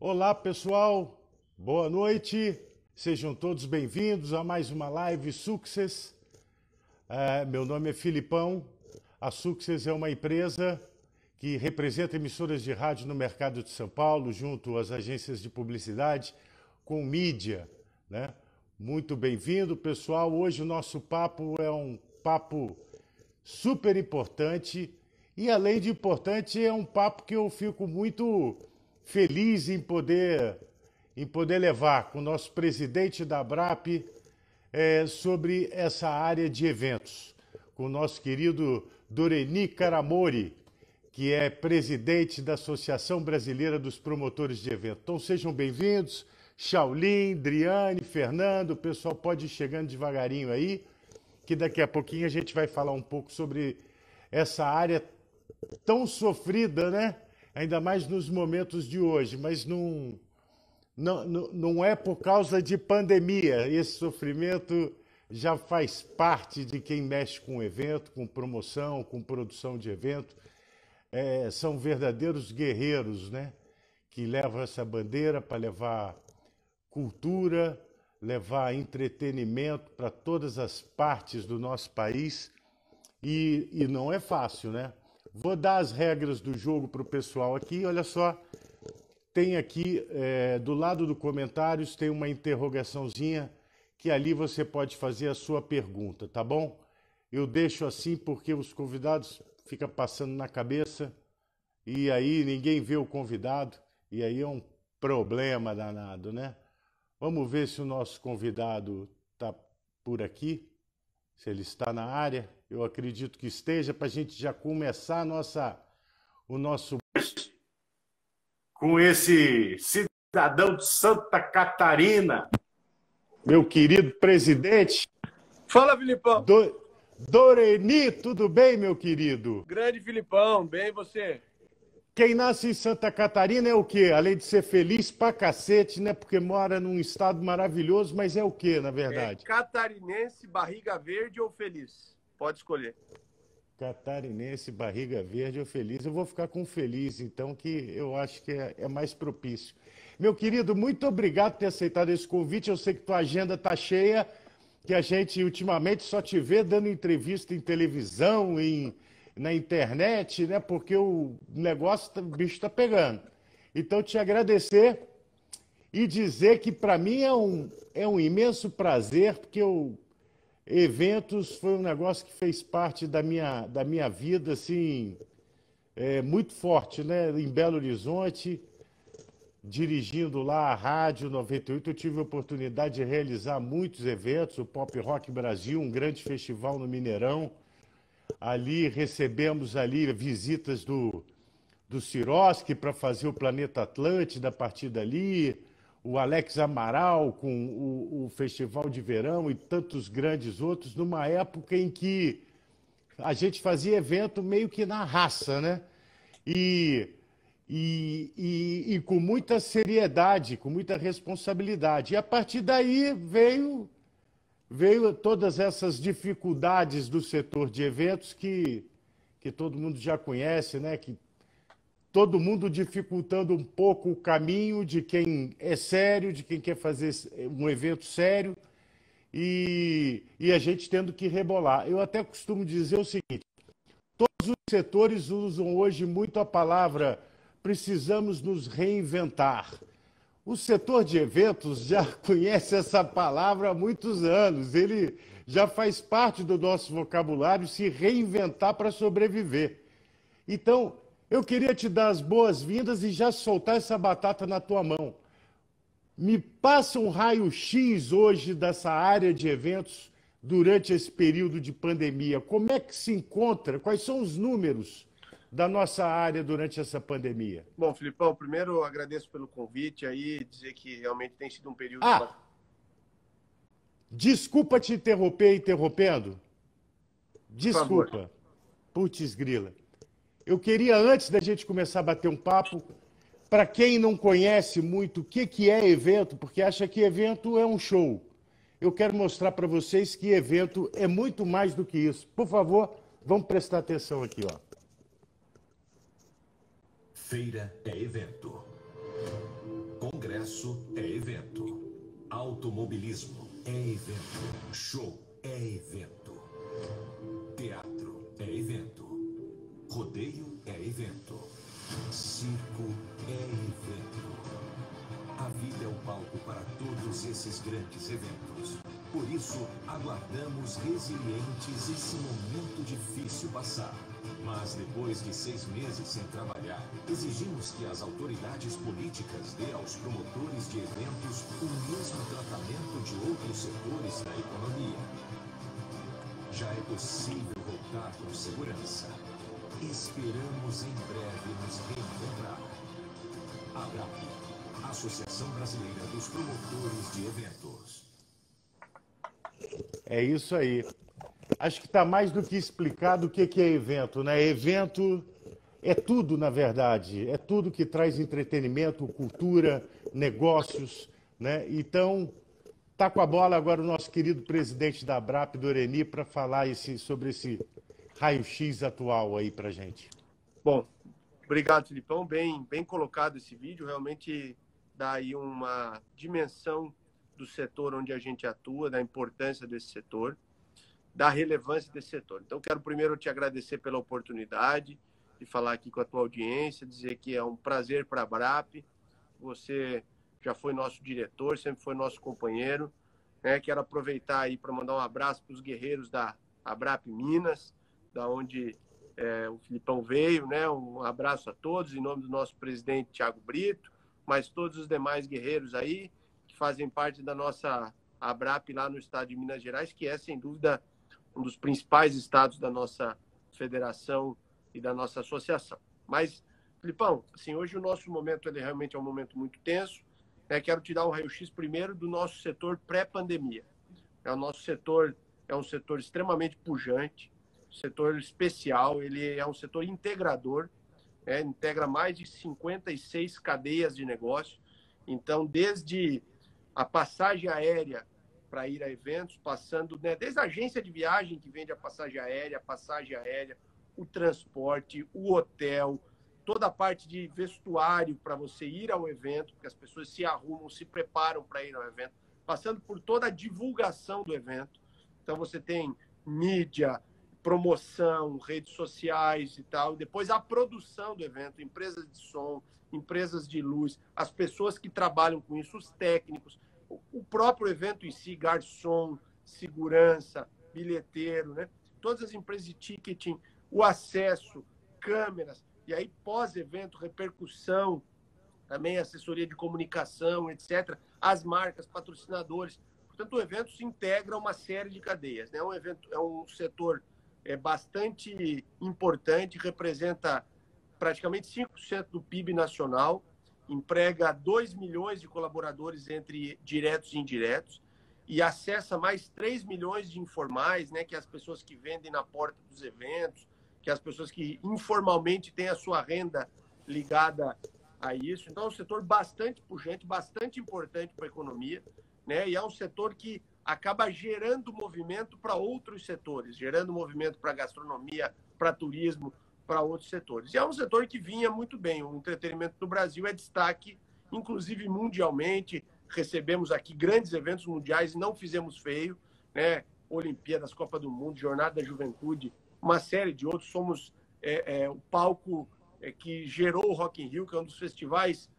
Olá, pessoal. Boa noite. Sejam todos bem-vindos a mais uma live Success. Meu nome é Filipão. A Success é uma empresa que representa emissoras de rádio no mercado de São Paulo, junto às agências de publicidade, com mídia, né? Muito bem-vindo, pessoal. Hoje o nosso papo é um papo super importante e, além de importante, é um papo que eu fico muito feliz em poder levar com o nosso presidente da ABRAP sobre essa área de eventos, com o nosso querido Doreni Caramori, que é presidente da Associação Brasileira dos Promotores de Eventos. Então sejam bem-vindos, Shaolin, Driane, Fernando, o pessoal pode ir chegando devagarinho aí, que daqui a pouquinho a gente vai falar um pouco sobre essa área tão sofrida, né? Ainda mais nos momentos de hoje, mas não é por causa de pandemia. Esse sofrimento já faz parte de quem mexe com evento, com promoção, com produção de evento. São verdadeiros guerreiros, né? Que levam essa bandeira para levar cultura, levar entretenimento para todas as partes do nosso país. E não é fácil, né? Vou dar as regras do jogo para o pessoal aqui. Olha só, tem aqui, do lado do comentários, tem uma interrogaçãozinha que ali você pode fazer a sua pergunta, tá bom? Eu deixo assim porque os convidados ficam passando na cabeça e aí ninguém vê o convidado e aí é um problema danado, né? Vamos ver se o nosso convidado está por aqui, se ele está na área. Eu acredito que esteja, para a gente já começar o nosso com esse cidadão de Santa Catarina, meu querido presidente. Fala, Filipão. Doreni, tudo bem, meu querido? Grande Filipão, bem você? Quem nasce em Santa Catarina é o quê? Além de ser feliz pra cacete, né? Porque mora num estado maravilhoso, mas é o quê, na verdade? Catarinense, barriga verde ou feliz? Pode escolher. Catarinense, barriga verde ou feliz? Eu vou ficar com feliz, então, que eu acho que é mais propício. Meu querido, muito obrigado por ter aceitado esse convite. Eu sei que tua agenda tá cheia, que a gente ultimamente só te vê dando entrevista em televisão, na internet, né? Porque o negócio, o bicho tá pegando. Então, te agradecer e dizer que para mim é um imenso prazer, porque eventos foi um negócio que fez parte da minha vida, assim, muito forte, né? Em Belo Horizonte, dirigindo lá a Rádio 98, eu tive a oportunidade de realizar muitos eventos, o Pop Rock Brasil, um grande festival no Mineirão. Ali recebemos visitas do Sirotsky para fazer o Planeta Atlântida a partir dali, o Alex Amaral com o Festival de Verão e tantos grandes outros, numa época em que a gente fazia evento meio que na raça, né? E com muita seriedade, com muita responsabilidade. E a partir daí veio todas essas dificuldades do setor de eventos que todo mundo já conhece, né? Que todo mundo dificultando um pouco o caminho de quem é sério, de quem quer fazer um evento sério, e a gente tendo que rebolar. Eu até costumo dizer o seguinte: todos os setores usam hoje muito a palavra precisamos nos reinventar. O setor de eventos já conhece essa palavra há muitos anos. Ele já faz parte do nosso vocabulário se reinventar para sobreviver. Então, eu queria te dar as boas-vindas e já soltar essa batata na tua mão. Me passa um raio-x hoje dessa área de eventos durante esse período de pandemia. Como é que se encontra? Quais são os números da nossa área durante essa pandemia? Bom, Filipão, primeiro agradeço pelo convite aí, dizer que realmente tem sido um período... Desculpa te interrompendo. Desculpa. Putz grila. Eu queria, antes da gente começar a bater um papo, para quem não conhece muito o que é evento, porque acha que evento é um show, eu quero mostrar para vocês que evento é muito mais do que isso. Por favor, vamos prestar atenção aqui, ó. Feira é evento. congresso é evento. Automobilismo é evento. Show é evento. Teatro é evento. Rodeio é evento. Circo é evento. A vida é o palco para todos esses grandes eventos. Por isso, aguardamos resilientes esse momento difícil passar. Mas depois de 6 meses sem trabalhar, exigimos que as autoridades políticas dê aos promotores de eventos o mesmo tratamento de outros setores da economia. Já é possível voltar com segurança. Esperamos em breve nos reencontrar. ABRAP, Associação Brasileira dos Promotores de Eventos. É isso aí. Acho que está mais do que explicado o que é evento, né? Evento é tudo, na verdade. É tudo que traz entretenimento, cultura, negócios, né? Então, tá com a bola agora o nosso querido presidente da ABRAP, Doreni, para falar sobre esse raio-x atual aí para gente. Bom, obrigado, Filipão. Bem colocado esse vídeo. Realmente dá aí uma dimensão do setor onde a gente atua, da importância desse setor, da relevância desse setor. Então, quero primeiro te agradecer pela oportunidade de falar aqui com a tua audiência, dizer que é um prazer para a ABRAP. Você já foi nosso diretor, sempre foi nosso companheiro. Né? Quero aproveitar aí para mandar um abraço para os guerreiros da ABRAP Minas, da onde o Filipão veio, né? Um abraço a todos, em nome do nosso presidente Thiago Brito, mas todos os demais guerreiros aí, que fazem parte da nossa ABRAP lá no estado de Minas Gerais, que é, sem dúvida, um dos principais estados da nossa federação e da nossa associação. Mas, Filipão, assim, hoje o nosso momento ele realmente é um momento muito tenso. Né? Quero te dar um raio-x primeiro do nosso setor pré-pandemia. O nosso setor é um setor extremamente pujante, setor especial, ele é um setor integrador, né? Integra mais de 56 cadeias de negócio. Então, desde a passagem aérea para ir a eventos, passando, né, desde a agência de viagem que vende a passagem aérea, o transporte, o hotel, toda a parte de vestuário para você ir ao evento, porque as pessoas se arrumam, se preparam para ir ao evento, passando por toda a divulgação do evento. Então, você tem mídia, promoção, redes sociais e tal, depois a produção do evento, empresas de som, empresas de luz, as pessoas que trabalham com isso, os técnicos, o próprio evento em si, garçom, segurança, bilheteiro, né? Todas as empresas de ticketing, o acesso, câmeras, e aí pós-evento, repercussão, também assessoria de comunicação, etc., as marcas, patrocinadores. Portanto, o evento se integra a uma série de cadeias, né? É um setor bastante importante, representa praticamente 5% do PIB nacional, emprega 2 milhões de colaboradores entre diretos e indiretos e acessa mais 3 milhões de informais, né, que é as pessoas que vendem na porta dos eventos, que é as pessoas que informalmente têm a sua renda ligada a isso. Então, é um setor bastante pujante, bastante importante para a economia, né, e é um setor que acaba gerando movimento para outros setores, gerando movimento para gastronomia, para turismo, para outros setores. E é um setor que vinha muito bem. O entretenimento do Brasil é destaque, inclusive mundialmente. Recebemos aqui grandes eventos mundiais e não fizemos feio, né? Olimpíadas, Copa do Mundo, Jornada da Juventude, uma série de outros. Somos o palco que gerou o Rock in Rio, que é um dos festivais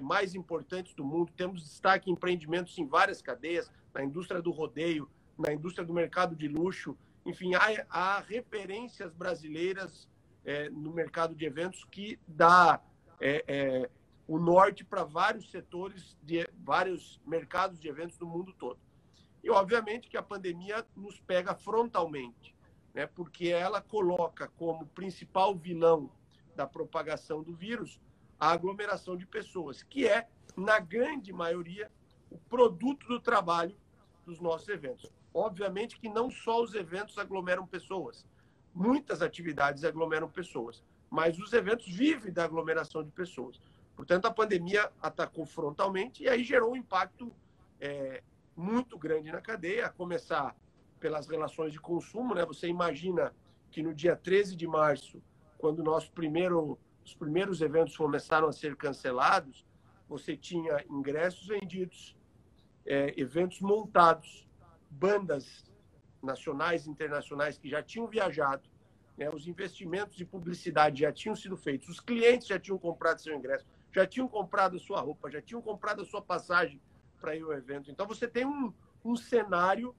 mais importantes do mundo. Temos destaque em empreendimentos em várias cadeias, na indústria do rodeio, na indústria do mercado de luxo. Enfim, há referências brasileiras no mercado de eventos que dá o norte para vários setores, vários mercados de eventos do mundo todo. E, obviamente, que a pandemia nos pega frontalmente, né, porque ela coloca como principal vilão da propagação do vírus a aglomeração de pessoas, que é, na grande maioria, o produto do trabalho dos nossos eventos. Obviamente que não só os eventos aglomeram pessoas, muitas atividades aglomeram pessoas, mas os eventos vivem da aglomeração de pessoas. Portanto, a pandemia atacou frontalmente e aí gerou um impacto muito grande na cadeia, a começar pelas relações de consumo, né? Você imagina que no dia 13 de março, quando os primeiros eventos começaram a ser cancelados, você tinha ingressos vendidos, eventos montados, bandas nacionais e internacionais que já tinham viajado, né, os investimentos de publicidade já tinham sido feitos, os clientes já tinham comprado seu ingresso, já tinham comprado a sua roupa, já tinham comprado a sua passagem para ir ao evento. Então, você tem um cenário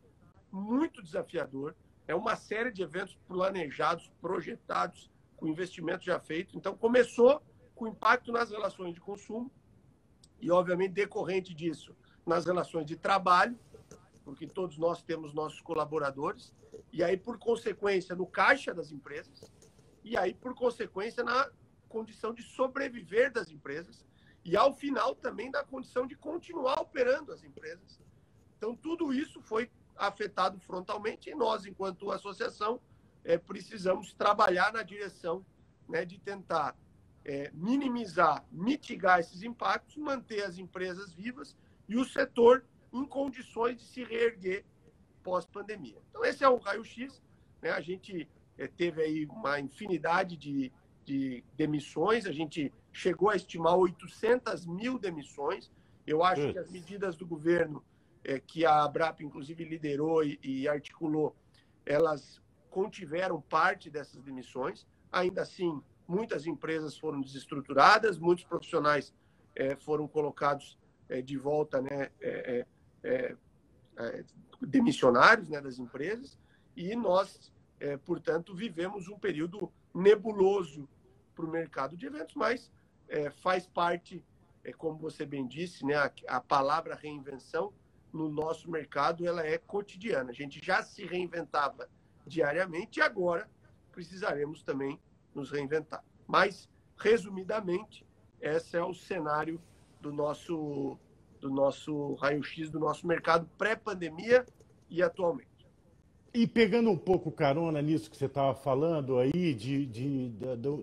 muito desafiador, uma série de eventos planejados, projetados, com investimento já feito. Então, começou com impacto nas relações de consumo e, obviamente, decorrente disso, nas relações de trabalho, porque todos nós temos nossos colaboradores, e aí, por consequência, no caixa das empresas, e aí, por consequência, na condição de sobreviver das empresas, e, ao final, também da condição de continuar operando as empresas. Então, tudo isso foi afetado frontalmente e nós, enquanto associação, precisamos trabalhar na direção, né, de tentar minimizar, mitigar esses impactos, manter as empresas vivas e o setor em condições de se reerguer pós-pandemia. Então, esse é o raio-x, né? A gente teve aí uma infinidade de demissões, a gente chegou a estimar 800 mil demissões. Eu acho que as medidas do governo, que a Abrap, inclusive, liderou e articulou, elas contiveram parte dessas demissões. Ainda assim, muitas empresas foram desestruturadas, muitos profissionais foram colocados de volta, né, demissionários, né, das empresas, e nós, portanto, vivemos um período nebuloso para o mercado de eventos, mas faz parte, como você bem disse, né, a palavra reinvenção no nosso mercado ela é cotidiana. A gente já se reinventava diariamente e agora precisaremos também nos reinventar. Mas, resumidamente, esse é o cenário do nosso raio-x, do nosso mercado pré-pandemia e atualmente. E pegando um pouco carona nisso que você estava falando aí, de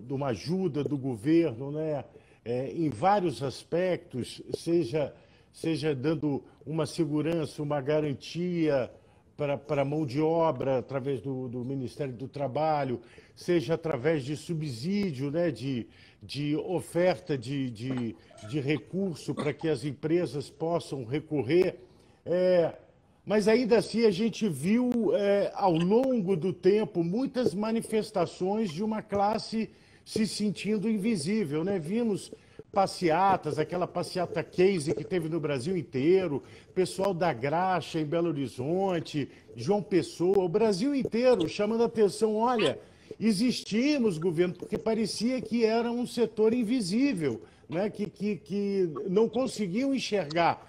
uma ajuda do governo, né, em vários aspectos, seja dando uma segurança, uma garantia para a mão de obra através do Ministério do Trabalho, seja através de subsídio, né, de oferta de recurso para que as empresas possam recorrer. Mas ainda assim a gente viu ao longo do tempo muitas manifestações de uma classe se sentindo invisível, né? Vimos passeatas, aquela passeata case que teve no Brasil inteiro, pessoal da Graxa em Belo Horizonte, João Pessoa, o Brasil inteiro chamando a atenção, olha, existimos, governo, porque parecia que era um setor invisível, né? que não conseguiam enxergar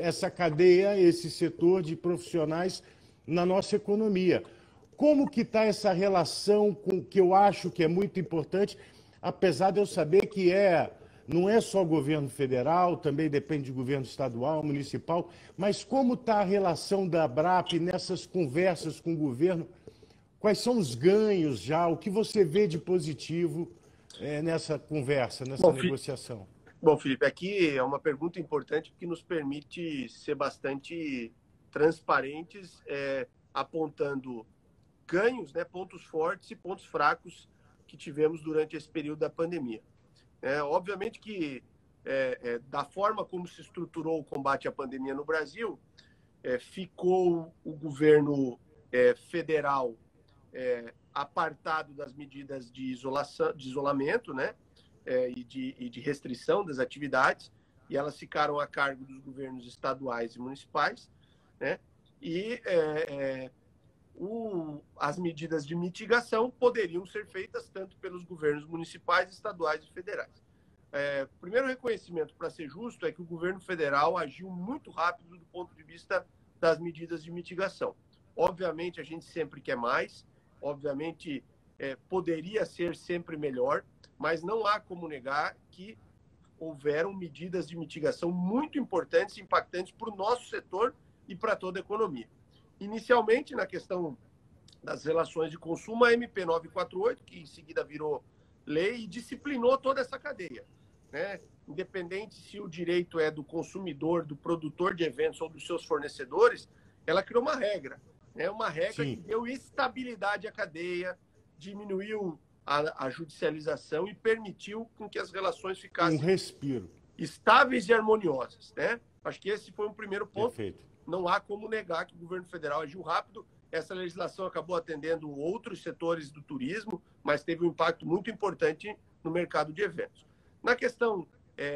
essa cadeia, esse setor de profissionais na nossa economia. Como que está essa relação com que eu acho que é muito importante, apesar de eu saber que não é só governo federal, também depende de governo estadual, municipal, mas como está a relação da Abrap nessas conversas com o governo? Quais são os ganhos já? O que você vê de positivo nessa conversa, nessa negociação? Bom, Felipe, aqui é uma pergunta importante que nos permite ser bastante transparentes, apontando ganhos, né, pontos fortes e pontos fracos que tivemos durante esse período da pandemia. Obviamente que, da forma como se estruturou o combate à pandemia no Brasil, ficou o governo federal apartado das medidas de isolamento, né, e de restrição das atividades, e elas ficaram a cargo dos governos estaduais e municipais, né, e as medidas de mitigação poderiam ser feitas tanto pelos governos municipais, estaduais e federais. O primeiro reconhecimento, para ser justo, é que o governo federal agiu muito rápido do ponto de vista das medidas de mitigação. Obviamente, a gente sempre quer mais, obviamente, poderia ser sempre melhor, mas não há como negar que houveram medidas de mitigação muito importantes e impactantes para o nosso setor e para toda a economia. Inicialmente, na questão das relações de consumo, a MP 948, que em seguida virou lei e disciplinou toda essa cadeia, né? Independente se o direito é do consumidor, do produtor de eventos ou dos seus fornecedores, ela criou uma regra, né? Uma regra que deu estabilidade à cadeia, diminuiu a judicialização e permitiu com que as relações ficassem... Um respiro. estáveis e harmoniosas, né? Acho que esse foi um primeiro ponto. Perfeito. Não há como negar que o governo federal agiu rápido. Essa legislação acabou atendendo outros setores do turismo, mas teve um impacto muito importante no mercado de eventos. Na questão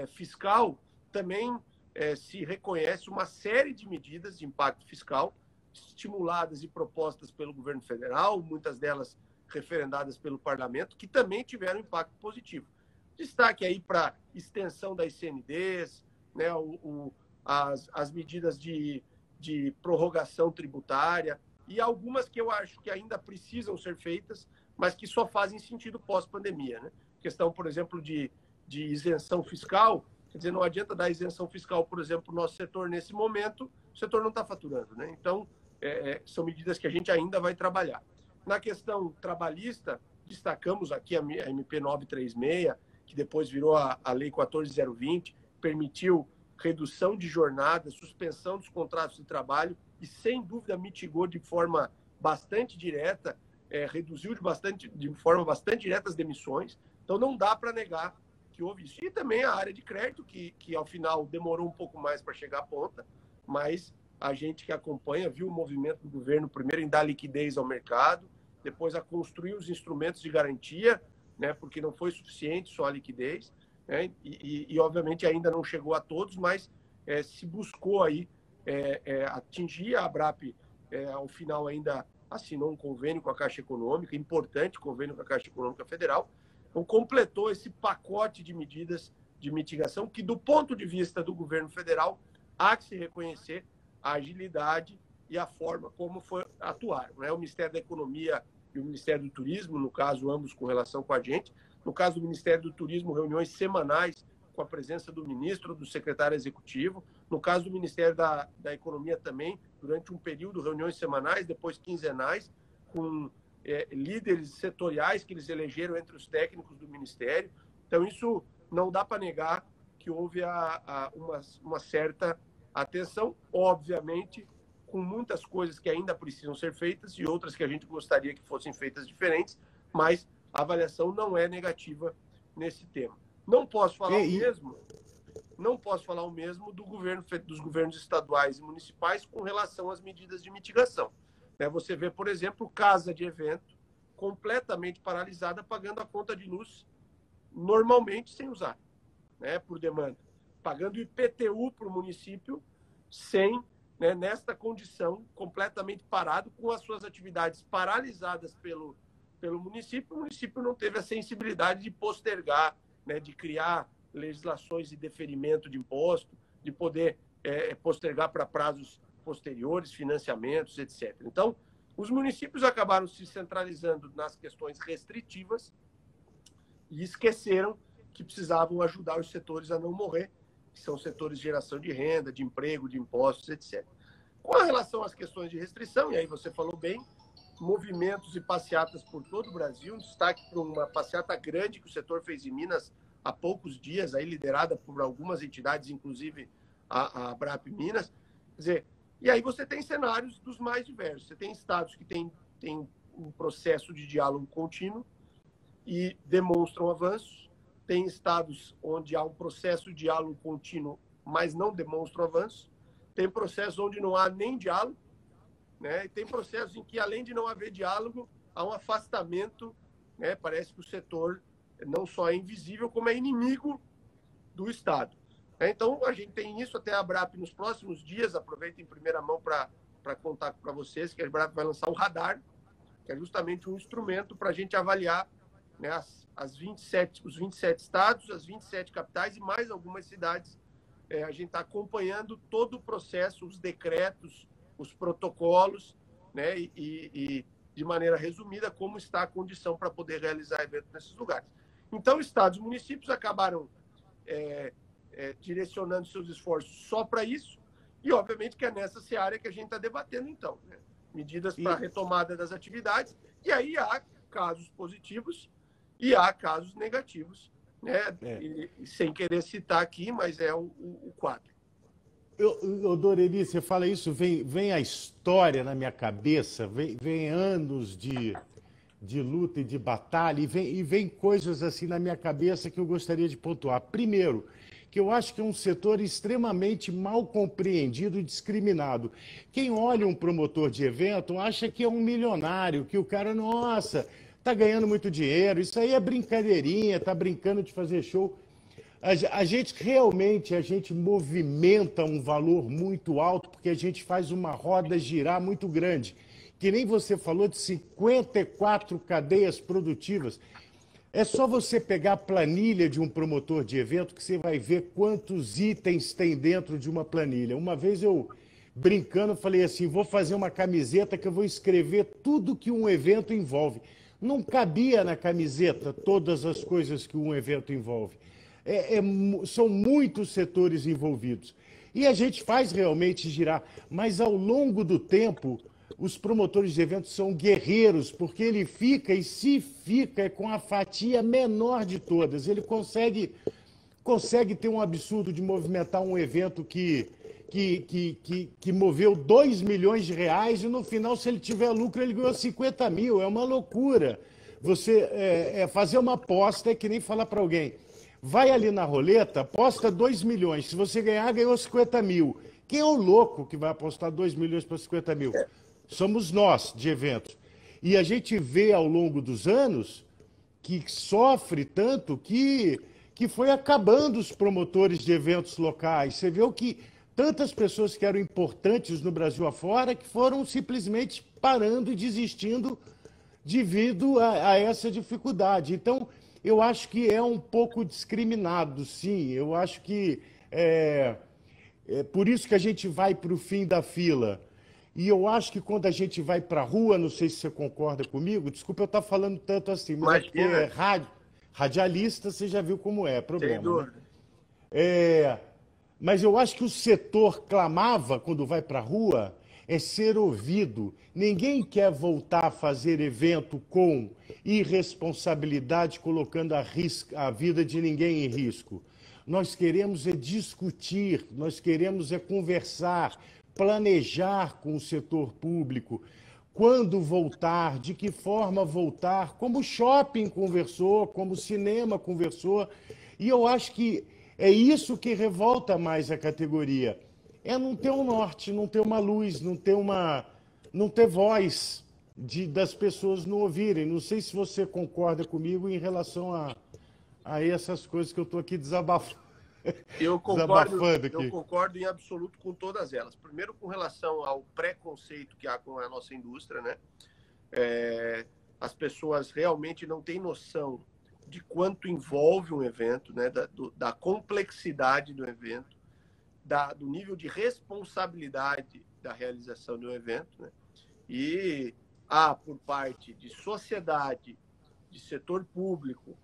fiscal, também se reconhece uma série de medidas de impacto fiscal estimuladas e propostas pelo governo federal, muitas delas referendadas pelo parlamento, que também tiveram impacto positivo. Destaque aí para extensão das ICMDs, né, as medidas de prorrogação tributária e algumas que eu acho que ainda precisam ser feitas, mas que só fazem sentido pós-pandemia, né? Questão, por exemplo, de isenção fiscal. Quer dizer, não adianta dar isenção fiscal, por exemplo, para o nosso setor nesse momento, o setor não está faturando, né? Então, são medidas que a gente ainda vai trabalhar. Na questão trabalhista, destacamos aqui a MP 936, que depois virou a Lei 14020, permitiu redução de jornada, suspensão dos contratos de trabalho e, sem dúvida, mitigou de forma bastante direta, reduziu de forma bastante direta as demissões. Então, não dá para negar que houve isso. E também a área de crédito, que ao final demorou um pouco mais para chegar à ponta, mas a gente que acompanha viu o movimento do governo, primeiro em dar liquidez ao mercado, depois a construir os instrumentos de garantia, né, porque não foi suficiente só a liquidez, né, e obviamente ainda não chegou a todos, mas se buscou aí atingir. A ABRAP, ao final, ainda assinou um convênio com a Caixa Econômica, importante convênio com a Caixa Econômica Federal, então completou esse pacote de medidas de mitigação que, do ponto de vista do governo federal, há que se reconhecer a agilidade e a forma como atuaram, né? O Ministério da Economia e o Ministério do Turismo, no caso, ambos com relação com a gente. No caso do Ministério do Turismo, reuniões semanais com a presença do ministro, do secretário executivo. No caso do Ministério da Economia também, durante um período, reuniões semanais, depois quinzenais, com líderes setoriais que eles elegeram entre os técnicos do Ministério. Então, isso não dá para negar que houve uma certa atenção, obviamente, com muitas coisas que ainda precisam ser feitas e outras que a gente gostaria que fossem feitas diferentes, mas a avaliação não é negativa nesse tema. Não posso falar o mesmo dos governos estaduais e municipais com relação às medidas de mitigação. Você vê, por exemplo, casa de evento completamente paralisada, pagando a conta de luz normalmente sem usar, né, por demanda, pagando IPTU para o município sem, né, nesta condição, completamente parado, com as suas atividades paralisadas pelo município. O município não teve a sensibilidade de postergar, né, de criar legislações de deferimento de imposto, de poder postergar para prazos posteriores, financiamentos, etc. Então, os municípios acabaram se centralizando nas questões restritivas e esqueceram que precisavam ajudar os setores a não morrer, que são setores de geração de renda, de emprego, de impostos, etc. Com relação às questões de restrição, e aí você falou bem, movimentos e passeatas por todo o Brasil, um destaque para uma passeata grande que o setor fez em Minas há poucos dias, aí liderada por algumas entidades, inclusive a ABRAP Minas. Quer dizer, e aí você tem cenários dos mais diversos. Você tem estados que têm um processo de diálogo contínuo e demonstram avanços. Tem estados onde há um processo de diálogo contínuo, mas não demonstram avanços. Tem processos onde não há nem diálogo, né? E tem processos em que, além de não haver diálogo, há um afastamento, né? Parece que o setor não só é invisível, como é inimigo do Estado. Então, a gente tem isso. Até a ABRAP, nos próximos dias, aproveito em primeira mão para contar para vocês que a ABRAP vai lançar o radar, que é justamente um instrumento para a gente avaliar, né, os 27 estados, as 27 capitais e mais algumas cidades. A gente está acompanhando todo o processo, os decretos, os protocolos, né, e de maneira resumida, como está a condição para poder realizar eventos nesses lugares. Então, estados e municípios acabaram direcionando seus esforços só para isso, e obviamente que é nessa seara que a gente está debatendo, então, né? Medidas para a retomada das atividades, e aí há casos positivos e há casos negativos, né? E sem querer citar aqui, mas é o quadro. Doreli, você fala isso, vem a história na minha cabeça, vem anos de luta e de batalha, e vem coisas assim na minha cabeça que eu gostaria de pontuar. Primeiro, que eu acho que é um setor extremamente mal compreendido e discriminado. Quem olha um promotor de evento acha que é um milionário, que o cara, nossa, está ganhando muito dinheiro, isso aí é brincadeirinha, está brincando de fazer show. A gente realmente, a gente movimenta um valor muito alto, porque a gente faz uma roda girar muito grande. Que nem você falou de 54 cadeias produtivas. É só você pegar a planilha de um promotor de evento que você vai ver quantos itens tem dentro de uma planilha. Uma vez eu, brincando, falei assim, vou fazer uma camiseta que eu vou escrever tudo que um evento envolve. Não cabia na camiseta todas as coisas que um evento envolve. São muitos setores envolvidos. E a gente faz realmente girar, mas ao longo do tempo, os promotores de eventos são guerreiros, porque ele fica, e se fica, é com a fatia menor de todas. Ele consegue ter um absurdo de movimentar um evento que moveu 2 milhões de reais e no final, se ele tiver lucro, ele ganhou 50 mil. É uma loucura. Você fazer uma aposta é que nem falar para alguém, vai ali na roleta, aposta 2 milhões. Se você ganhar, ganhou 50 mil. Quem é o louco que vai apostar 2 milhões para 50 mil? Somos nós, de eventos. E a gente vê ao longo dos anos que sofre tanto que foi acabando os promotores de eventos locais. Você vê que tantas pessoas que eram importantes no Brasil afora que foram simplesmente parando e desistindo devido a essa dificuldade. Então, eu acho que é um pouco discriminado, sim. Eu acho que é por isso que a gente vai para o fim da fila. E eu acho que quando a gente vai para a rua, não sei se você concorda comigo, desculpa eu estar falando tanto assim, mas é porque radialista, você já viu como é, problema. Sem dúvida. Né? Mas eu acho que o setor clamava, quando vai para a rua, é ser ouvido. Ninguém quer voltar a fazer evento com irresponsabilidade, colocando a vida de ninguém em risco. Nós queremos é discutir, nós queremos é conversar, planejar com o setor público, quando voltar, de que forma voltar, como o shopping conversou, como o cinema conversou. E eu acho que é isso que revolta mais a categoria. É não ter um norte, não ter uma luz, não ter voz das pessoas não ouvirem. Não sei se você concorda comigo em relação a essas coisas que eu estou aqui desabafando. Eu concordo em absoluto com todas elas. Primeiro, com relação ao preconceito que há com a nossa indústria, né? As pessoas realmente não têm noção de quanto envolve um evento, né? Da complexidade do evento, do nível de responsabilidade da realização de um evento, né? E há, por parte de sociedade, de setor público,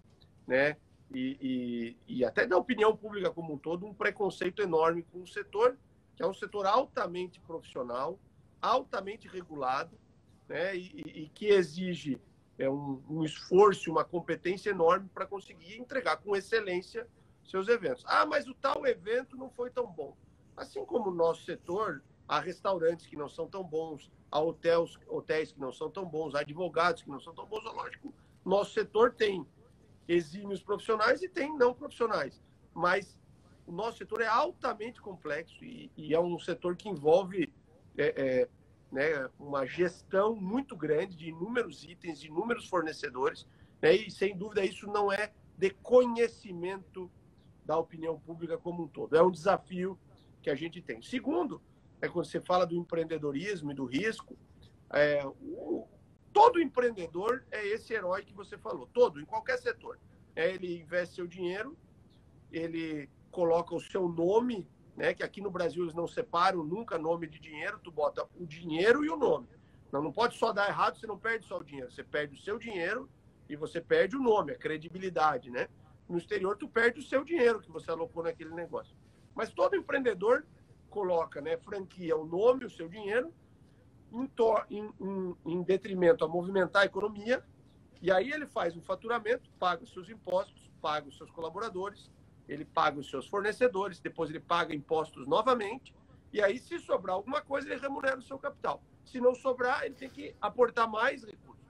né? E até da opinião pública como um todo, um preconceito enorme com o setor, que é um setor altamente profissional, altamente regulado, né? E que exige um esforço, uma competência enorme para conseguir entregar com excelência seus eventos. Ah, mas o tal evento não foi tão bom. Assim como o nosso setor, há restaurantes que não são tão bons, há hotéis que não são tão bons, há advogados que não são tão bons. Lógico, nosso setor tem exímios profissionais e tem não profissionais. Mas o nosso setor é altamente complexo e é um setor que envolve né, uma gestão muito grande de inúmeros itens, de inúmeros fornecedores, né, e sem dúvida isso não é de conhecimento da opinião pública como um todo. É um desafio que a gente tem. Segundo, quando você fala do empreendedorismo e do risco, todo empreendedor é esse herói que você falou, todo, em qualquer setor. Ele investe seu dinheiro, ele coloca o seu nome, né, que aqui no Brasil eles não separam nunca nome de dinheiro, tu bota o dinheiro e o nome. Não pode só dar errado, você não perde só o dinheiro, você perde o seu dinheiro e você perde o nome, a credibilidade, né? No exterior, tu perde o seu dinheiro que você alocou naquele negócio. Mas todo empreendedor coloca, né, franquia, o nome, o seu dinheiro, em detrimento a movimentar a economia, e aí ele faz um faturamento, paga os seus impostos, paga os seus colaboradores, ele paga os seus fornecedores, depois ele paga impostos novamente, e aí se sobrar alguma coisa, ele remunera o seu capital. Se não sobrar, ele tem que aportar mais recursos.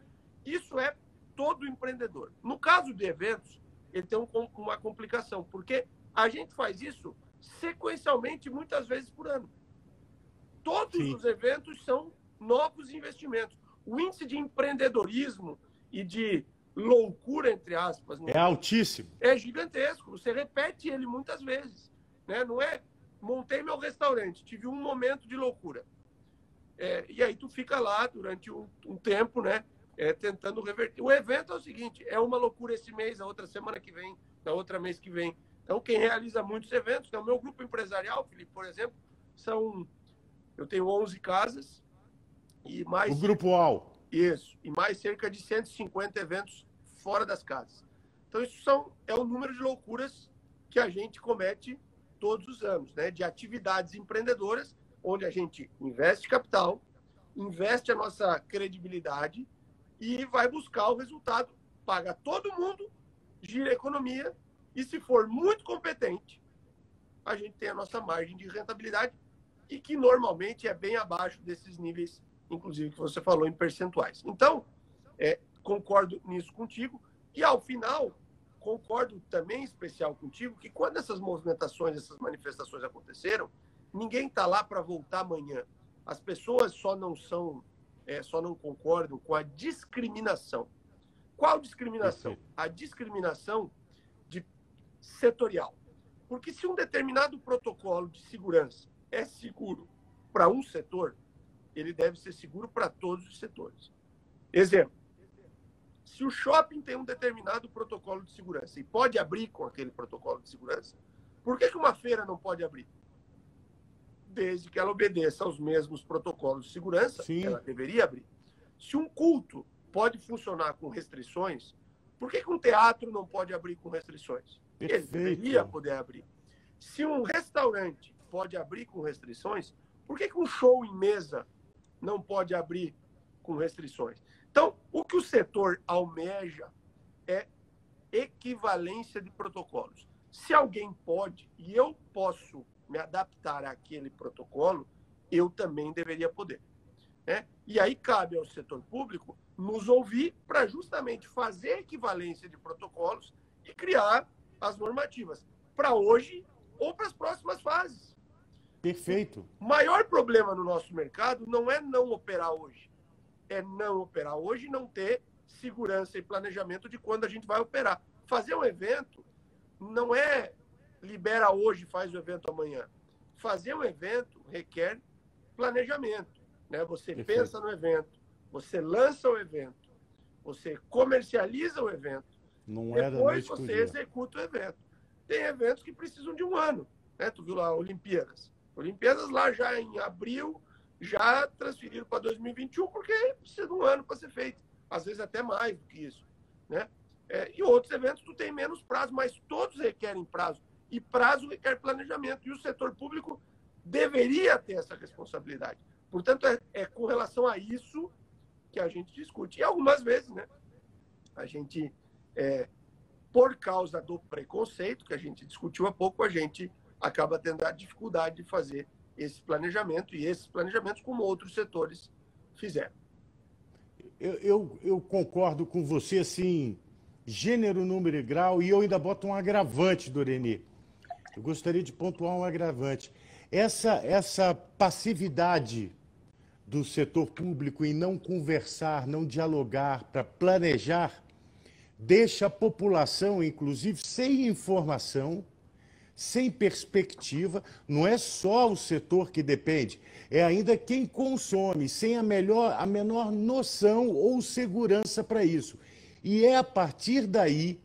Isso é todo empreendedor. No caso de eventos, ele tem uma complicação, porque A gente faz isso sequencialmente, muitas vezes por ano. Todos Sim. os eventos são novos investimentos. O índice de empreendedorismo e de loucura, entre aspas, É altíssimo. é gigantesco. Você repete ele muitas vezes. Né? Não é, montei meu restaurante, tive um momento de loucura. E aí tu fica lá durante um tempo, né? Tentando reverter. O evento é o seguinte, é uma loucura esse mês, a outra semana que vem, na outra mês que vem. Então, quem realiza muitos eventos, né? O meu grupo empresarial, Felipe, por exemplo, eu tenho 11 casas e mais... O Grupo UAU. Isso, e mais cerca de 150 eventos fora das casas. Então, isso é o número de loucuras que a gente comete todos os anos, né? De atividades empreendedoras, onde a gente investe capital, investe a nossa credibilidade e vai buscar o resultado, paga todo mundo, gira a economia e, se for muito competente, a gente tem a nossa margem de rentabilidade e que normalmente é bem abaixo desses níveis, inclusive, que você falou em percentuais. Então, concordo nisso contigo. E, ao final, concordo também em especial contigo que quando essas movimentações, essas manifestações aconteceram, ninguém está lá para voltar amanhã. As pessoas só não concordam com a discriminação. Qual discriminação? A discriminação setorial. Porque se um determinado protocolo de segurança é seguro para um setor, ele deve ser seguro para todos os setores. Exemplo, se o shopping tem um determinado protocolo de segurança e pode abrir com aquele protocolo de segurança, por que uma feira não pode abrir? Desde que ela obedeça aos mesmos protocolos de segurança, Sim. Ela deveria abrir. Se um culto pode funcionar com restrições, por que um teatro não pode abrir com restrições? Perfeito. Ele deveria poder abrir. Se um restaurante pode abrir com restrições, por que um show em mesa não pode abrir com restrições? Então, o que o setor almeja é equivalência de protocolos. Se alguém pode, e eu posso me adaptar àquele protocolo, eu também deveria poder. Né? E aí cabe ao setor público nos ouvir para justamente fazer equivalência de protocolos e criar as normativas para hoje ou para as próximas fases. Perfeito. O maior problema no nosso mercado não é não operar hoje. É não operar hoje e não ter segurança e planejamento de quando a gente vai operar. Fazer um evento não é libera hoje e faz o evento amanhã. Fazer um evento requer planejamento. Né? Você Perfeito. pensa no evento, você lança o evento, você comercializa o evento, Não é da depois noite pro você dia. executa o evento. Tem eventos que precisam de um ano. Né? Tu viu lá, Olimpíadas. Olimpíadas lá já em abril, já transferiram para 2021, porque precisa de um ano para ser feito. Às vezes até mais do que isso. Né? E outros eventos tu tem menos prazo, mas todos requerem prazo. E prazo requer planejamento. E o setor público deveria ter essa responsabilidade. Portanto, é com relação a isso que a gente discute. E algumas vezes, né, a gente, por causa do preconceito, que a gente discutiu há pouco, a gente acaba tendo a dificuldade de fazer esse planejamento, e esses planejamentos como outros setores fizeram. Eu concordo com você, assim, gênero, número e grau, e eu ainda boto um agravante, Doreni. Eu gostaria de pontuar um agravante. Essa passividade do setor público em não conversar, não dialogar, para planejar, deixa a população, inclusive, sem informação, sem perspectiva. Não é só o setor que depende, é ainda quem consome, sem a menor noção ou segurança para isso. E é a partir daí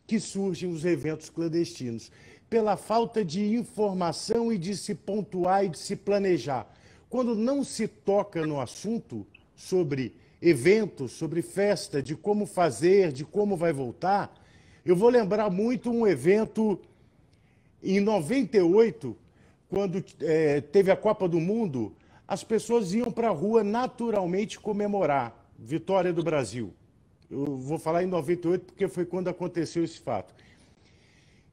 que surgem os eventos clandestinos, pela falta de informação e de se pontuar e de se planejar. Quando não se toca no assunto sobre eventos, sobre festa, de como fazer, de como vai voltar, eu vou lembrar muito um evento em 98, quando teve a Copa do Mundo, as pessoas iam para a rua naturalmente comemorar vitória do Brasil. Eu vou falar em 98 porque foi quando aconteceu esse fato.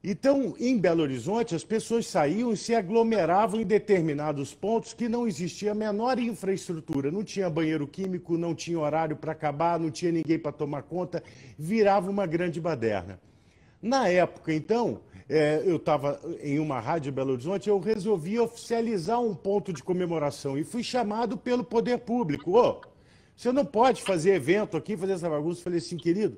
Então, em Belo Horizonte, as pessoas saíam e se aglomeravam em determinados pontos que não existia a menor infraestrutura. Não tinha banheiro químico, não tinha horário para acabar, não tinha ninguém para tomar conta, virava uma grande baderna. Na época, então, eu estava em uma rádio em Belo Horizonte, eu resolvi oficializar um ponto de comemoração e fui chamado pelo poder público. Ô, você não pode fazer evento aqui, fazer essa bagunça. Eu falei assim, querido,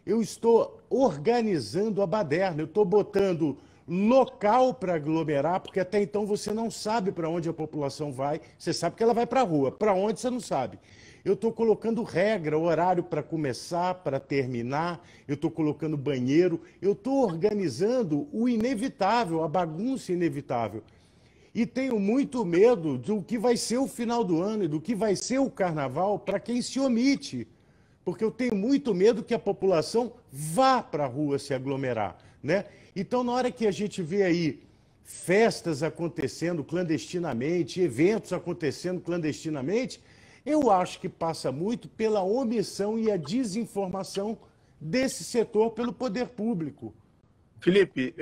eu estou organizando a baderna, eu estou botando local para aglomerar, porque até então você não sabe para onde a população vai, você sabe que ela vai para a rua, para onde você não sabe. Eu estou colocando regra, horário para começar, para terminar, eu estou colocando banheiro, eu estou organizando o inevitável, a bagunça inevitável. E tenho muito medo do que vai ser o final do ano e do que vai ser o carnaval para quem se omite. Porque eu tenho muito medo que a população vá para a rua se aglomerar, né? Então, na hora que a gente vê aí festas acontecendo clandestinamente, eventos acontecendo clandestinamente, eu acho que passa muito pela omissão e a desinformação desse setor pelo poder público. Felipe,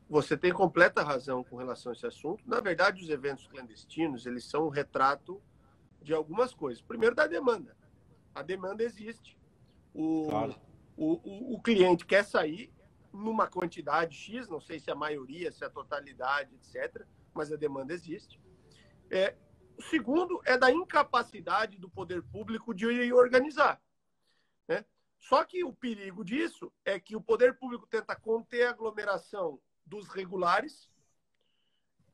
você tem completa razão com relação a esse assunto. Na verdade, os eventos clandestinos, eles são um retrato de algumas coisas. Primeiro, da demanda. A demanda existe. Claro. O cliente quer sair numa quantidade X, não sei se a maioria, se a totalidade, etc., mas a demanda existe. O segundo é da incapacidade do poder público de organizar, né? Só que o perigo disso é que o poder público tenta conter a aglomeração dos regulares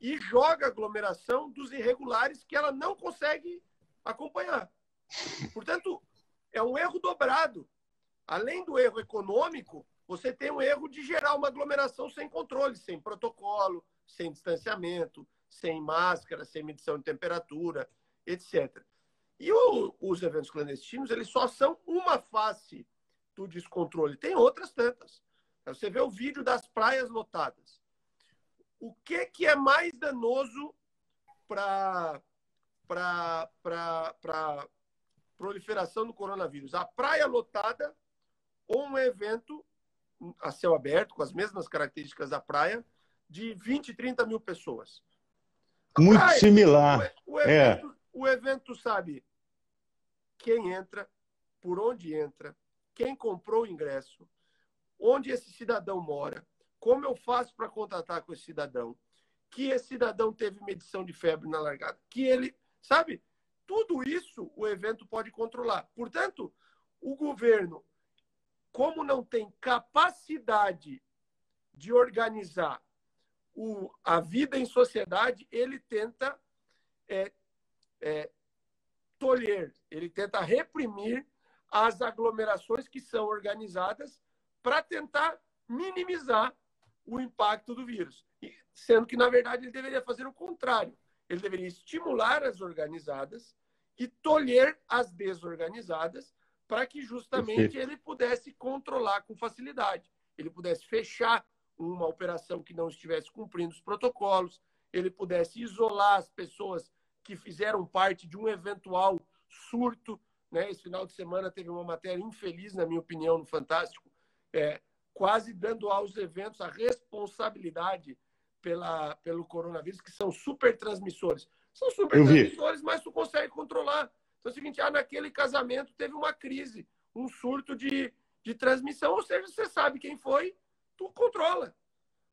e joga a aglomeração dos irregulares que ela não consegue acompanhar. Portanto, é um erro dobrado. Além do erro econômico, você tem um erro de gerar uma aglomeração sem controle, sem protocolo, sem distanciamento, sem máscara, sem medição de temperatura, etc. E os eventos clandestinos, eles só são uma face do descontrole. Tem outras tantas. Você vê o vídeo das praias lotadas. O que é mais danoso para proliferação do coronavírus? A praia lotada ou um evento a céu aberto, com as mesmas características da praia, de 20, 30 mil pessoas? Muito praia, similar. O evento sabe quem entra, por onde entra, quem comprou o ingresso, onde esse cidadão mora, como eu faço para contatar com esse cidadão, que esse cidadão teve medição de febre na largada, que ele, sabe? Tudo isso o evento pode controlar. Portanto, o governo, como não tem capacidade de organizar a vida em sociedade, ele tenta tolher, ele tenta reprimir as aglomerações que são organizadas para tentar minimizar o impacto do vírus. Sendo que, na verdade, ele deveria fazer o contrário. Ele deveria estimular as organizadas e tolher as desorganizadas para que justamente ele pudesse controlar com facilidade. Ele pudesse fechar uma operação que não estivesse cumprindo os protocolos, ele pudesse isolar as pessoas que fizeram parte de um eventual surto, né? Esse final de semana teve uma matéria infeliz, na minha opinião, no Fantástico, quase dando aos eventos a responsabilidade pelo coronavírus, que são super transmissores. São super transmissores, mas tu consegue controlar. Então é o seguinte, naquele casamento teve uma crise, um surto de transmissão, ou seja, você sabe quem foi, tu controla.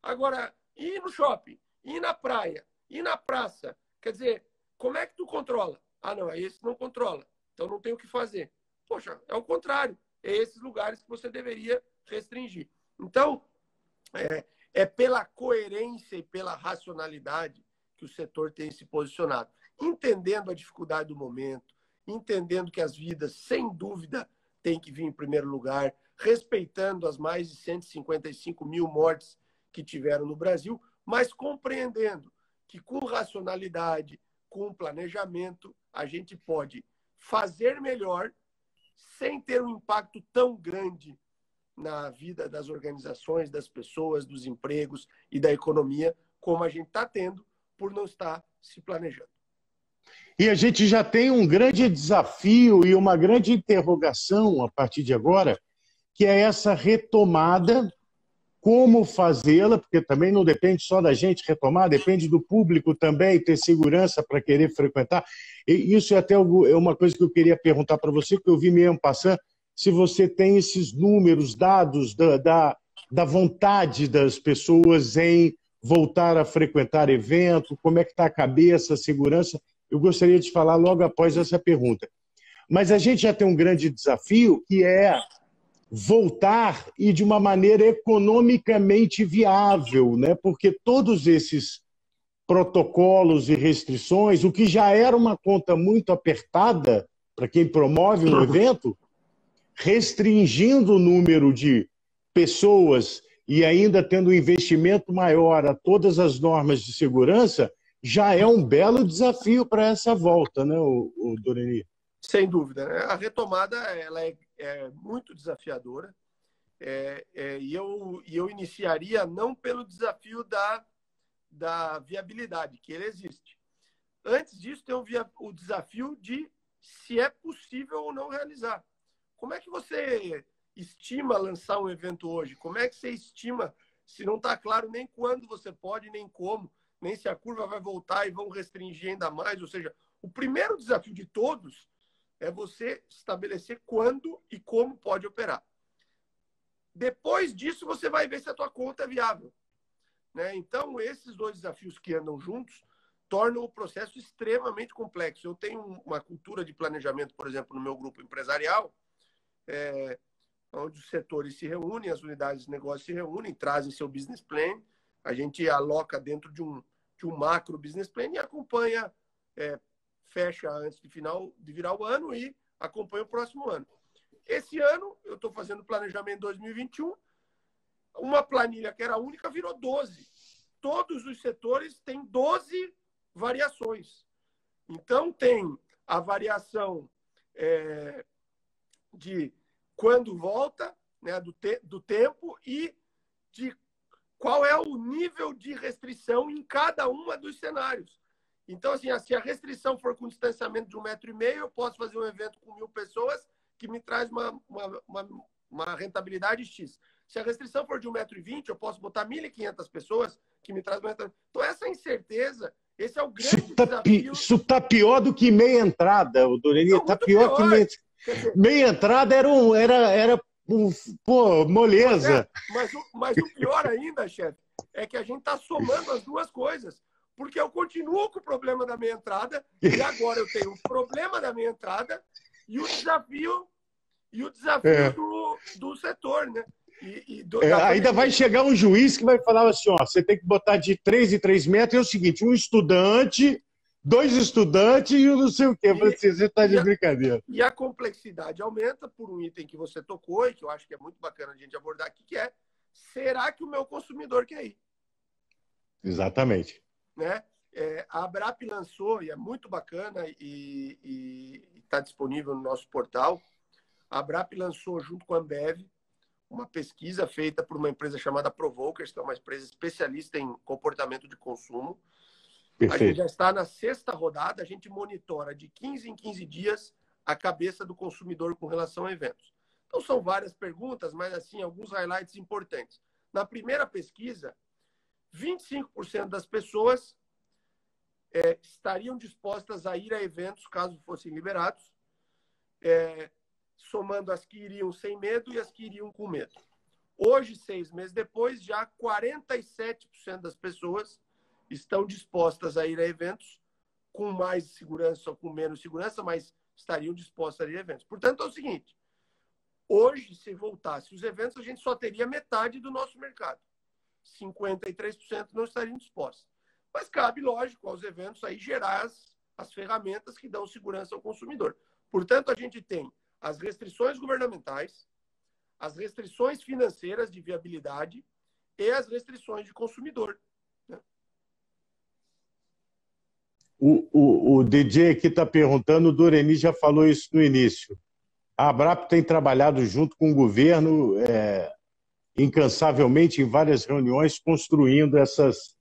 Agora, ir no shopping, ir na praia, ir na praça, quer dizer, como é que tu controla? Não, esse não controla, então não tem o que fazer. Poxa, é o contrário, é esses lugares que você deveria restringir. Então, é pela coerência e pela racionalidade que o setor tem se posicionado, entendendo a dificuldade do momento, entendendo que as vidas, sem dúvida, têm que vir em primeiro lugar, respeitando as mais de 155 mil mortes que tiveram no Brasil, mas compreendendo que com racionalidade, com planejamento, a gente pode fazer melhor sem ter um impacto tão grande na vida das organizações, das pessoas, dos empregos e da economia, como a gente está tendo por não estar se planejando. E a gente já tem um grande desafio e uma grande interrogação a partir de agora, que é essa retomada, como fazê-la, porque também não depende só da gente retomar, depende do público também ter segurança para querer frequentar. E isso é até uma coisa que eu queria perguntar para você, que eu vi mesmo passando, se você tem esses números, dados da vontade das pessoas em voltar a frequentar evento, como é que está a cabeça, a segurança. Eu gostaria de falar logo após essa pergunta. Mas a gente já tem um grande desafio, que é voltar e de uma maneira economicamente viável, né? Porque todos esses protocolos e restrições, o que já era uma conta muito apertada para quem promove um evento, restringindo o número de pessoas e ainda tendo um investimento maior a todas as normas de segurança, já é um belo desafio para essa volta, né, o Doreni? Sem dúvida, né? A retomada ela é muito desafiadora e eu iniciaria não pelo desafio da viabilidade, que ele existe. Antes disso, tem o desafio de se é possível ou não realizar. Como é que você estima lançar um evento hoje? Como é que você estima se não está claro nem quando você pode, nem como, nem se a curva vai voltar e vão restringir ainda mais? Ou seja, o primeiro desafio de todos é você estabelecer quando e como pode operar. Depois disso, você vai ver se a tua conta é viável, né? Então, esses dois desafios que andam juntos tornam o processo extremamente complexo. Eu tenho uma cultura de planejamento, por exemplo, no meu grupo empresarial, onde os setores se reúnem, as unidades de negócio se reúnem, trazem seu business plan, a gente aloca dentro de um macro business plan e acompanha, fecha antes de virar o ano e acompanha o próximo ano. Esse ano, eu estou fazendo planejamento 2021, uma planilha que era única virou 12. Todos os setores têm 12 variações. Então, tem a variação de quando volta, né, do tempo e de qual é o nível de restrição em cada uma dos cenários. Então, assim, se a restrição for com distanciamento de 1,5 metro, eu posso fazer um evento com 1.000 pessoas que me traz uma rentabilidade X. Se a restrição for de 1,20 metro, eu posso botar 1.500 pessoas que me traz uma rentabilidade. Então, essa incerteza, esse é o grande desafio. Isso está pior do que meia entrada, o Doreni. Está pior que meia... Meia entrada era moleza. Mas o pior ainda, chefe, é que a gente está somando as duas coisas. Porque eu continuo com o problema da meia entrada e agora eu tenho o problema da meia entrada e o desafio do setor, né? Ainda vai chegar um juiz que vai falar assim, ó, você tem que botar de 3 em 3 metros, é o seguinte, um estudante, 2 estudantes e um não sei o quê. Você está de brincadeira. E a complexidade aumenta por um item que você tocou e que eu acho que é muito bacana a gente abordar aqui, que é, será que o meu consumidor quer ir? Exatamente. Né? A Abrap lançou, e é muito bacana, e está disponível no nosso portal, a Abrap lançou, junto com a Ambev, uma pesquisa feita por uma empresa chamada Provokers, que é uma empresa especialista em comportamento de consumo. Perfeito. A gente já está na 6ª rodada, a gente monitora de 15 em 15 dias a cabeça do consumidor com relação a eventos. Então, são várias perguntas, mas, assim, alguns highlights importantes. Na primeira pesquisa, 25% das pessoas estariam dispostas a ir a eventos caso fossem liberados, somando as que iriam sem medo e as que iriam com medo. Hoje, 6 meses depois, já 47% das pessoas estão dispostas a ir a eventos com mais segurança ou com menos segurança, mas estariam dispostas a ir a eventos. Portanto, é o seguinte, hoje, se voltasse os eventos, a gente só teria metade do nosso mercado. 53% não estariam dispostos. Mas cabe, lógico, aos eventos aí gerar as ferramentas que dão segurança ao consumidor. Portanto, a gente tem as restrições governamentais, as restrições financeiras de viabilidade e as restrições de consumidor. Né? O DJ aqui está perguntando, o Doreni já falou isso no início. A Abrap tem trabalhado junto com o governo incansavelmente em várias reuniões, construindo essas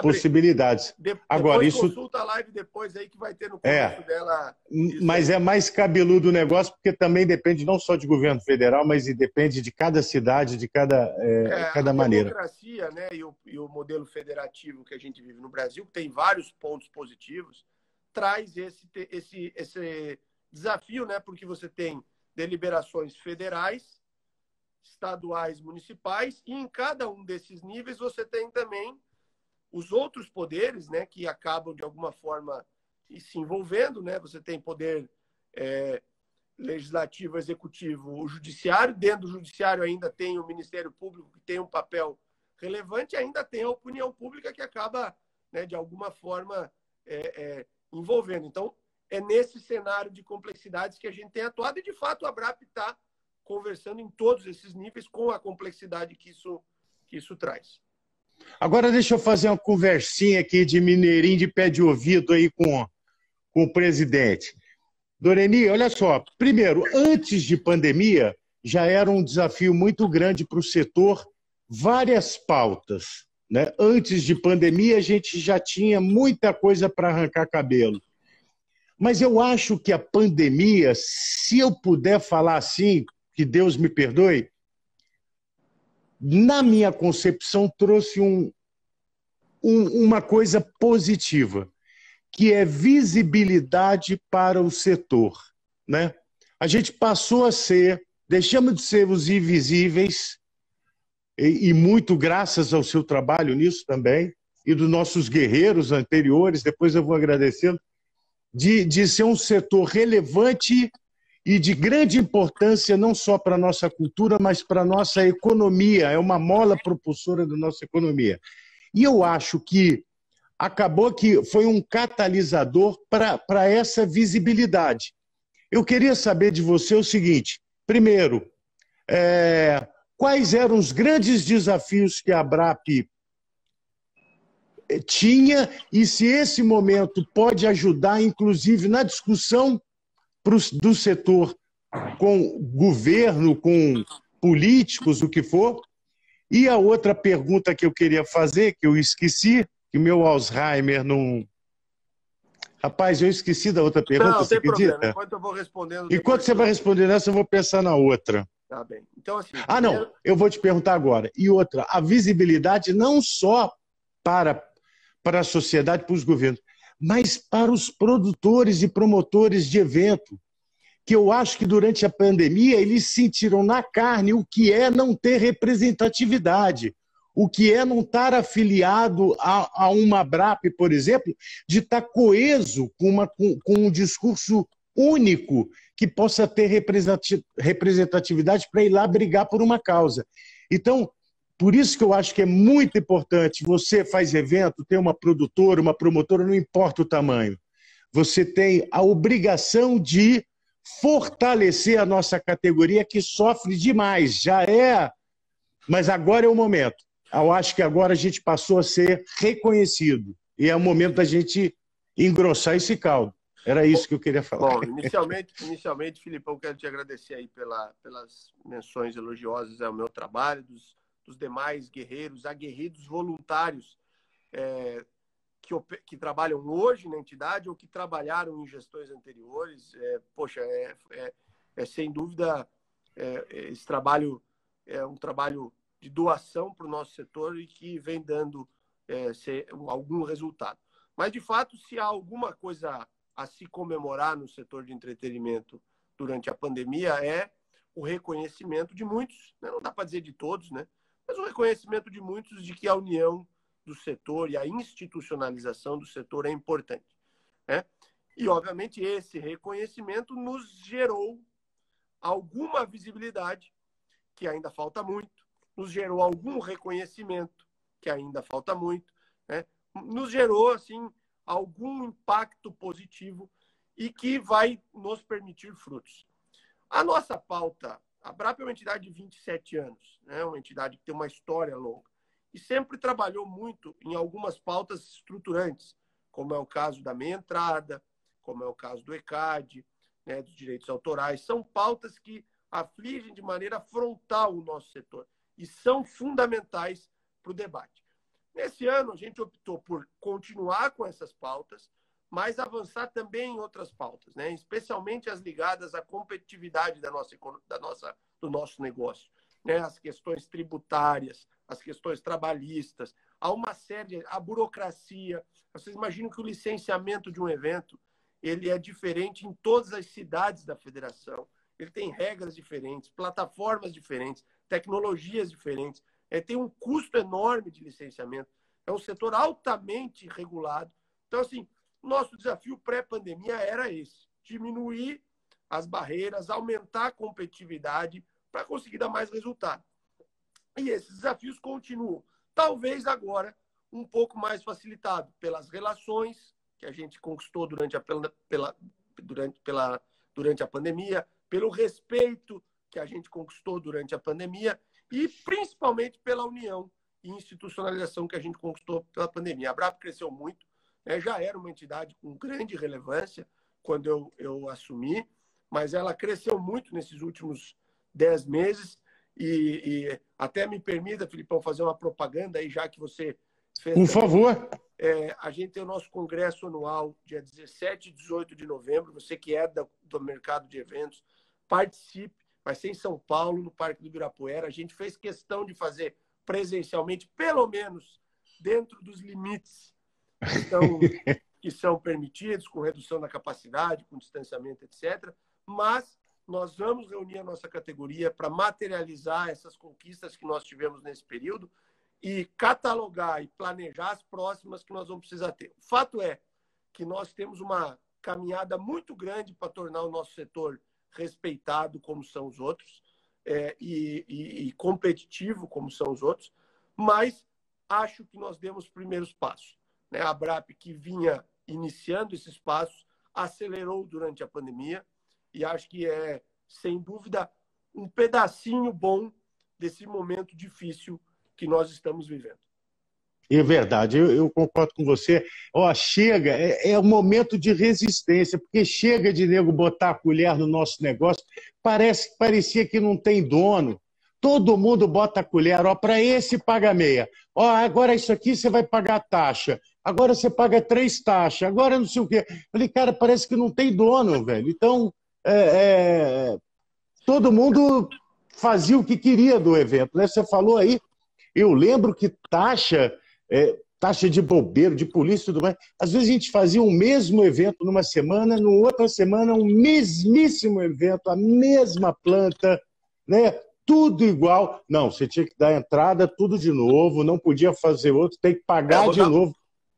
possibilidades. Agora, isso consulta a live depois aí que vai ter no começo dela. Mas é mais cabeludo o negócio, porque também depende não só de governo federal, mas depende de cada cidade, de cada maneira. A democracia, né, e o modelo federativo que a gente vive no Brasil, que tem vários pontos positivos, traz esse desafio, né, porque você tem deliberações federais estaduais, municipais, e em cada um desses níveis você tem também os outros poderes, né, que acabam de alguma forma se envolvendo, né? Você tem poder legislativo, executivo, o judiciário. Dentro do judiciário ainda tem o Ministério Público, que tem um papel relevante, e ainda tem a opinião pública que acaba, né, de alguma forma envolvendo. Então, é nesse cenário de complexidades que a gente tem atuado, e de fato a ABRAP está conversando em todos esses níveis com a complexidade que isso traz. Agora deixa eu fazer uma conversinha aqui de mineirinho de pé de ouvido aí com o presidente. Doreni, olha só, primeiro, antes de pandemia, já era um desafio muito grande para o setor, várias pautas, né? Antes de pandemia, a gente já tinha muita coisa para arrancar cabelo. Mas eu acho que a pandemia, se eu puder falar assim, que Deus me perdoe, na minha concepção, trouxe uma coisa positiva, que é visibilidade para o setor, né? A gente passou a deixamos de ser os invisíveis, e muito graças ao seu trabalho nisso também, e dos nossos guerreiros anteriores, depois eu vou agradecendo, de ser um setor relevante e de grande importância, não só para a nossa cultura, mas para a nossa economia. É uma mola propulsora da nossa economia. E eu acho que acabou que foi um catalisador para essa visibilidade. Eu queria saber de você o seguinte: primeiro, quais eram os grandes desafios que a ABRAP tinha, e se esse momento pode ajudar, inclusive, na discussão do setor com governo, com políticos, o que for. E a outra pergunta que eu queria fazer, que eu esqueci, que o meu Alzheimer não... Rapaz, eu esqueci da outra pergunta, não você tem acredita? problema. Enquanto eu vou respondendo... Enquanto você vai responder nessa, eu vou pensar na outra. Tá bem. Então, assim... Não, eu vou te perguntar agora. E outra, a visibilidade não só para a sociedade, para os governos, mas para os produtores e promotores de evento, que eu acho que durante a pandemia eles sentiram na carne o que é não ter representatividade, o que é não estar afiliado a uma ABRAP, por exemplo, de estar coeso com um discurso único que possa ter representatividade para ir lá brigar por uma causa. Então, por isso que eu acho que é muito importante, você faz evento, tem uma produtora, uma promotora, não importa o tamanho, você tem a obrigação de fortalecer a nossa categoria, que sofre demais, mas agora é o momento. Eu acho que agora a gente passou a ser reconhecido, e é o momento da gente engrossar esse caldo. Era isso que eu queria falar. Bom, inicialmente, Filipão, quero te agradecer aí pelas menções elogiosas ao meu trabalho, dos demais guerreiros, aguerridos voluntários que trabalham hoje na entidade ou que trabalharam em gestões anteriores. Poxa, sem dúvida, esse trabalho é um trabalho de doação para o nosso setor e que vem dando algum resultado. Mas, de fato, se há alguma coisa a se comemorar no setor de entretenimento durante a pandemia, é o reconhecimento de muitos, né? Não dá para dizer de todos, né? Mas o reconhecimento de muitos de que a união do setor e a institucionalização do setor é importante, né? E, obviamente, esse reconhecimento nos gerou alguma visibilidade, que ainda falta muito, nos gerou algum reconhecimento, que ainda falta muito, né? Nos gerou, assim, algum impacto positivo e que vai nos permitir frutos. A nossa pauta, a ABRAP é uma entidade de 27 anos, né? Uma entidade que tem uma história longa e sempre trabalhou muito em algumas pautas estruturantes, como é o caso da meia entrada, como é o caso do ECAD, né, dos direitos autorais. São pautas que afligem de maneira frontal o nosso setor e são fundamentais para o debate. Nesse ano, a gente optou por continuar com essas pautas, mas avançar também em outras pautas, né? Especialmente as ligadas à competitividade do nosso negócio, né? As questões tributárias, as questões trabalhistas, a burocracia. Vocês imaginam que o licenciamento de um evento ele é diferente em todas as cidades da federação. Ele tem regras diferentes, plataformas diferentes, tecnologias diferentes, tem um custo enorme de licenciamento, é um setor altamente regulado. Então, assim, nosso desafio pré-pandemia era esse, diminuir as barreiras, aumentar a competitividade para conseguir dar mais resultado. E esses desafios continuam. Talvez agora um pouco mais facilitado pelas relações que a gente conquistou durante a pandemia, pelo respeito que a gente conquistou durante a pandemia e principalmente pela união e institucionalização que a gente conquistou pela pandemia. A Abrap cresceu muito, né? Já era uma entidade com grande relevância quando eu assumi, mas ela cresceu muito nesses últimos 10 meses e até me permita, Filipão, fazer uma propaganda aí, já que você fez. Por favor. A gente tem o nosso congresso anual, dia 17 e 18 de novembro. Você que é do mercado de eventos, participe. Vai ser em São Paulo, no Parque do Ibirapuera. A gente fez questão de fazer presencialmente, pelo menos dentro dos limites que são permitidos, com redução da capacidade, com distanciamento, etc. Mas nós vamos reunir a nossa categoria para materializar essas conquistas que nós tivemos nesse período e catalogar e planejar as próximas que nós vamos precisar ter. O fato é que nós temos uma caminhada muito grande para tornar o nosso setor respeitado como são os outros e competitivo como são os outros, mas acho que nós demos os primeiros passos, né? A Abrap, que vinha iniciando esses passos, acelerou durante a pandemia e acho que é, sem dúvida, um pedacinho bom desse momento difícil que nós estamos vivendo. É verdade, eu concordo com você. Ó, chega, é um momento de resistência, porque chega de nego botar a colher no nosso negócio, parecia que não tem dono. Todo mundo bota a colher, ó, para esse paga meia. Ó, agora isso aqui você vai pagar taxa. Agora você paga 3 taxas. Agora não sei o quê. Falei, cara, parece que não tem dono, velho. Então, todo mundo fazia o que queria do evento, né? Você falou aí, eu lembro que taxa de bobeiro, de polícia e tudo mais, às vezes a gente fazia o mesmo evento numa semana, no outra semana um mesmíssimo evento, a mesma planta, né? Tudo igual. Não, você tinha que dar entrada, tudo de novo, não podia fazer outro, tem que pagar de novo.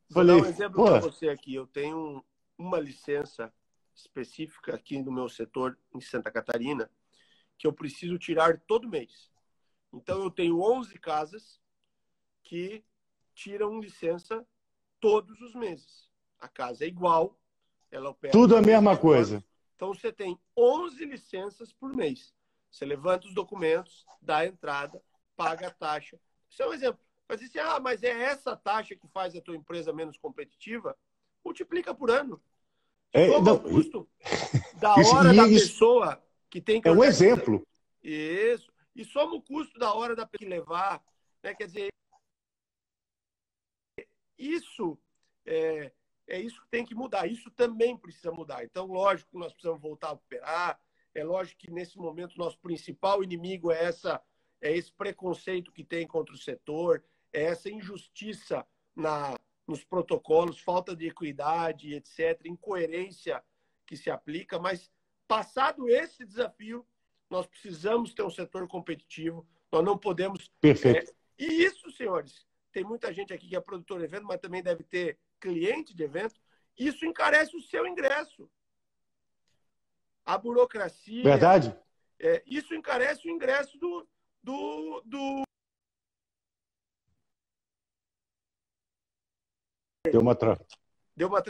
Vou dar um exemplo para você aqui. Eu tenho uma licença específica aqui no meu setor, em Santa Catarina, que eu preciso tirar todo mês. Então, eu tenho 11 casas que tiram licença todos os meses. A casa é igual, ela opera... Tudo a mesma coisa. Então, você tem 11 licenças por mês. Você levanta os documentos, dá a entrada, paga a taxa. Isso é um exemplo. Mas assim, mas é essa taxa que faz a tua empresa menos competitiva? Multiplica por ano. Soma o custo da hora da pessoa que tem que... É um exemplo. Isso. E soma o custo da hora da pessoa que levar. Né? Quer dizer, isso é isso que tem que mudar. Isso também precisa mudar. Então, lógico que nós precisamos voltar a operar. É lógico que, nesse momento, o nosso principal inimigo é esse preconceito que tem contra o setor, é essa injustiça nos protocolos, falta de equidade, etc., incoerência que se aplica. Mas, passado esse desafio, nós precisamos ter um setor competitivo, nós não podemos... Perfeito. E isso, senhores, tem muita gente aqui que é produtor de evento, mas também deve ter cliente de evento, isso encarece o seu ingresso. A burocracia... Verdade. Isso encarece o ingresso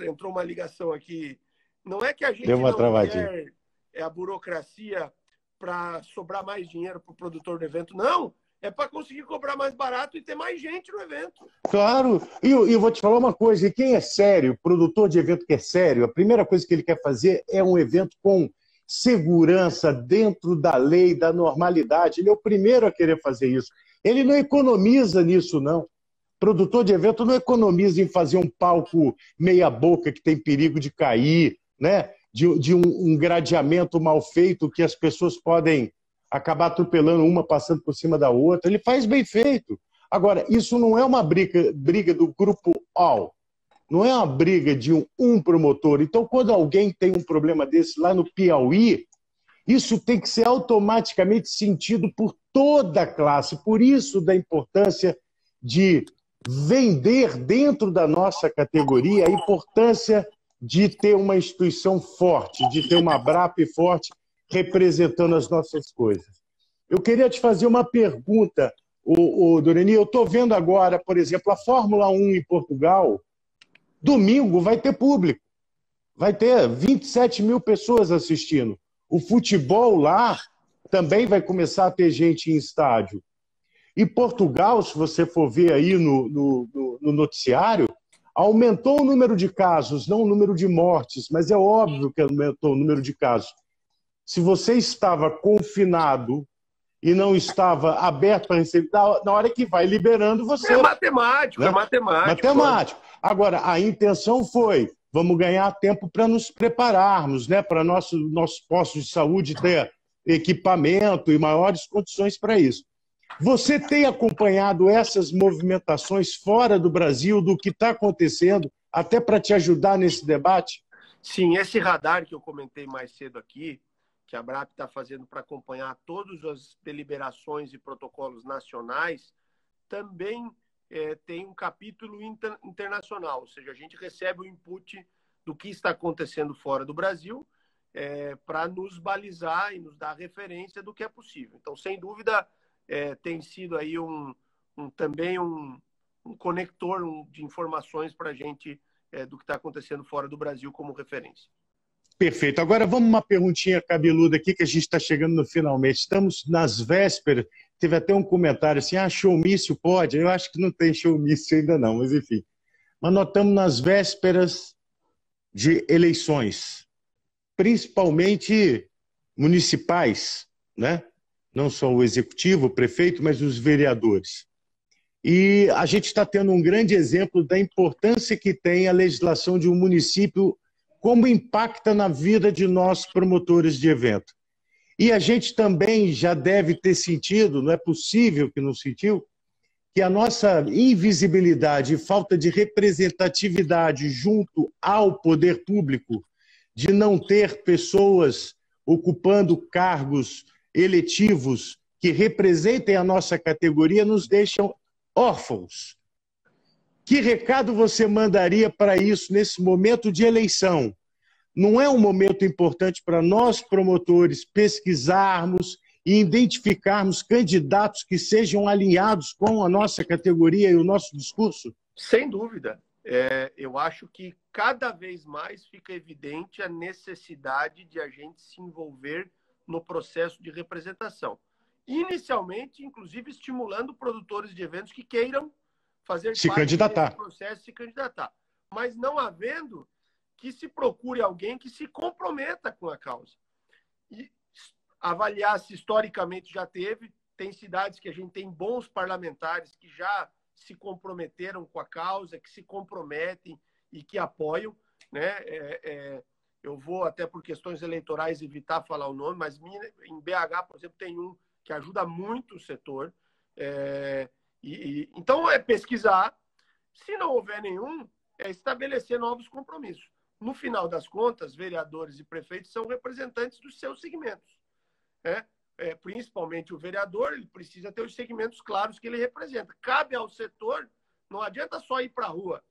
Entrou uma ligação aqui. Não é que a gente não quer a burocracia para sobrar mais dinheiro para o produtor do evento, não. É para conseguir cobrar mais barato e ter mais gente no evento. Claro. E eu vou te falar uma coisa. E quem é sério, produtor de evento que é sério, a primeira coisa que ele quer fazer é um evento com segurança, dentro da lei, da normalidade. Ele é o primeiro a querer fazer isso. Ele não economiza nisso, não. Produtor de evento não economiza em fazer um palco meia boca que tem perigo de cair, né? de um gradeamento mal feito que as pessoas podem acabar atropelando uma, passando por cima da outra. Ele faz bem feito. Agora, isso não é uma briga do grupo all. Não é uma briga de um promotor. Então, quando alguém tem um problema desse lá no Piauí, Isso tem que ser automaticamente sentido por toda a classe. Por isso da importância de vender dentro da nossa categoria, a importância de ter uma instituição forte, de ter uma ABRAP forte representando as nossas coisas. Eu queria te fazer uma pergunta, Doreni. Eu estou vendo agora, por exemplo, a Fórmula 1 em Portugal. Domingo vai ter público. Vai ter 27 mil pessoas assistindo. O futebol lá também vai começar a ter gente em estádio. E Portugal, se você for ver aí no noticiário, aumentou o número de casos, não o número de mortes, mas é óbvio que aumentou o número de casos. Se você estava confinado e não estava aberto para receber, na hora que vai liberando você... É matemático, né? É matemático. Matemático. Agora, a intenção foi, vamos ganhar tempo para nos prepararmos, né? Para nossos postos de saúde ter equipamento e maiores condições para isso. Você tem acompanhado essas movimentações fora do Brasil, do que está acontecendo, até para te ajudar nesse debate? Sim, esse radar que eu comentei mais cedo aqui, que a ABRAP está fazendo para acompanhar todas as deliberações e protocolos nacionais, também tem um capítulo internacional, ou seja, a gente recebe o input do que está acontecendo fora do Brasil para nos balizar e nos dar referência do que é possível. Então, sem dúvida, tem sido aí também um conector de informações para a gente do que está acontecendo fora do Brasil como referência. Perfeito. Agora vamos uma perguntinha cabeluda aqui, que a gente está chegando no finalmente. Estamos nas vésperas. Teve até um comentário assim, showmício pode? Eu acho que não tem showmício ainda não, mas enfim. Mas nós estamos nas vésperas de eleições, principalmente municipais, né? Não só o executivo, o prefeito, mas os vereadores. E a gente está tendo um grande exemplo da importância que tem a legislação de um município, como impacta na vida de nós promotores de evento. E a gente também já deve ter sentido, não é possível que não sentiu, que a nossa invisibilidade e falta de representatividade junto ao poder público, de não ter pessoas ocupando cargos eletivos que representem a nossa categoria, nos deixam órfãos. Que recado você mandaria para isso nesse momento de eleição? Não é um momento importante para nós, promotores, pesquisarmos e identificarmos candidatos que sejam alinhados com a nossa categoria e o nosso discurso? Sem dúvida. Eu acho que cada vez mais fica evidente a necessidade de a gente se envolver no processo de representação. Inicialmente, inclusive, estimulando produtores de eventos que queiram fazer parte desse processo, se candidatar. Mas não havendo, que se procure alguém que se comprometa com a causa. E avaliar se historicamente já tem cidades que a gente tem bons parlamentares que já se comprometeram com a causa, que se comprometem e que apoiam, né? Eu vou, até por questões eleitorais, evitar falar o nome, mas em BH, por exemplo, tem um que ajuda muito o setor. Então, é pesquisar. Se não houver nenhum, é estabelecer novos compromissos. No final das contas, vereadores e prefeitos são representantes dos seus segmentos. Principalmente o vereador, ele precisa ter os segmentos claros que ele representa. Cabe ao setor, não adianta só ir para a rua,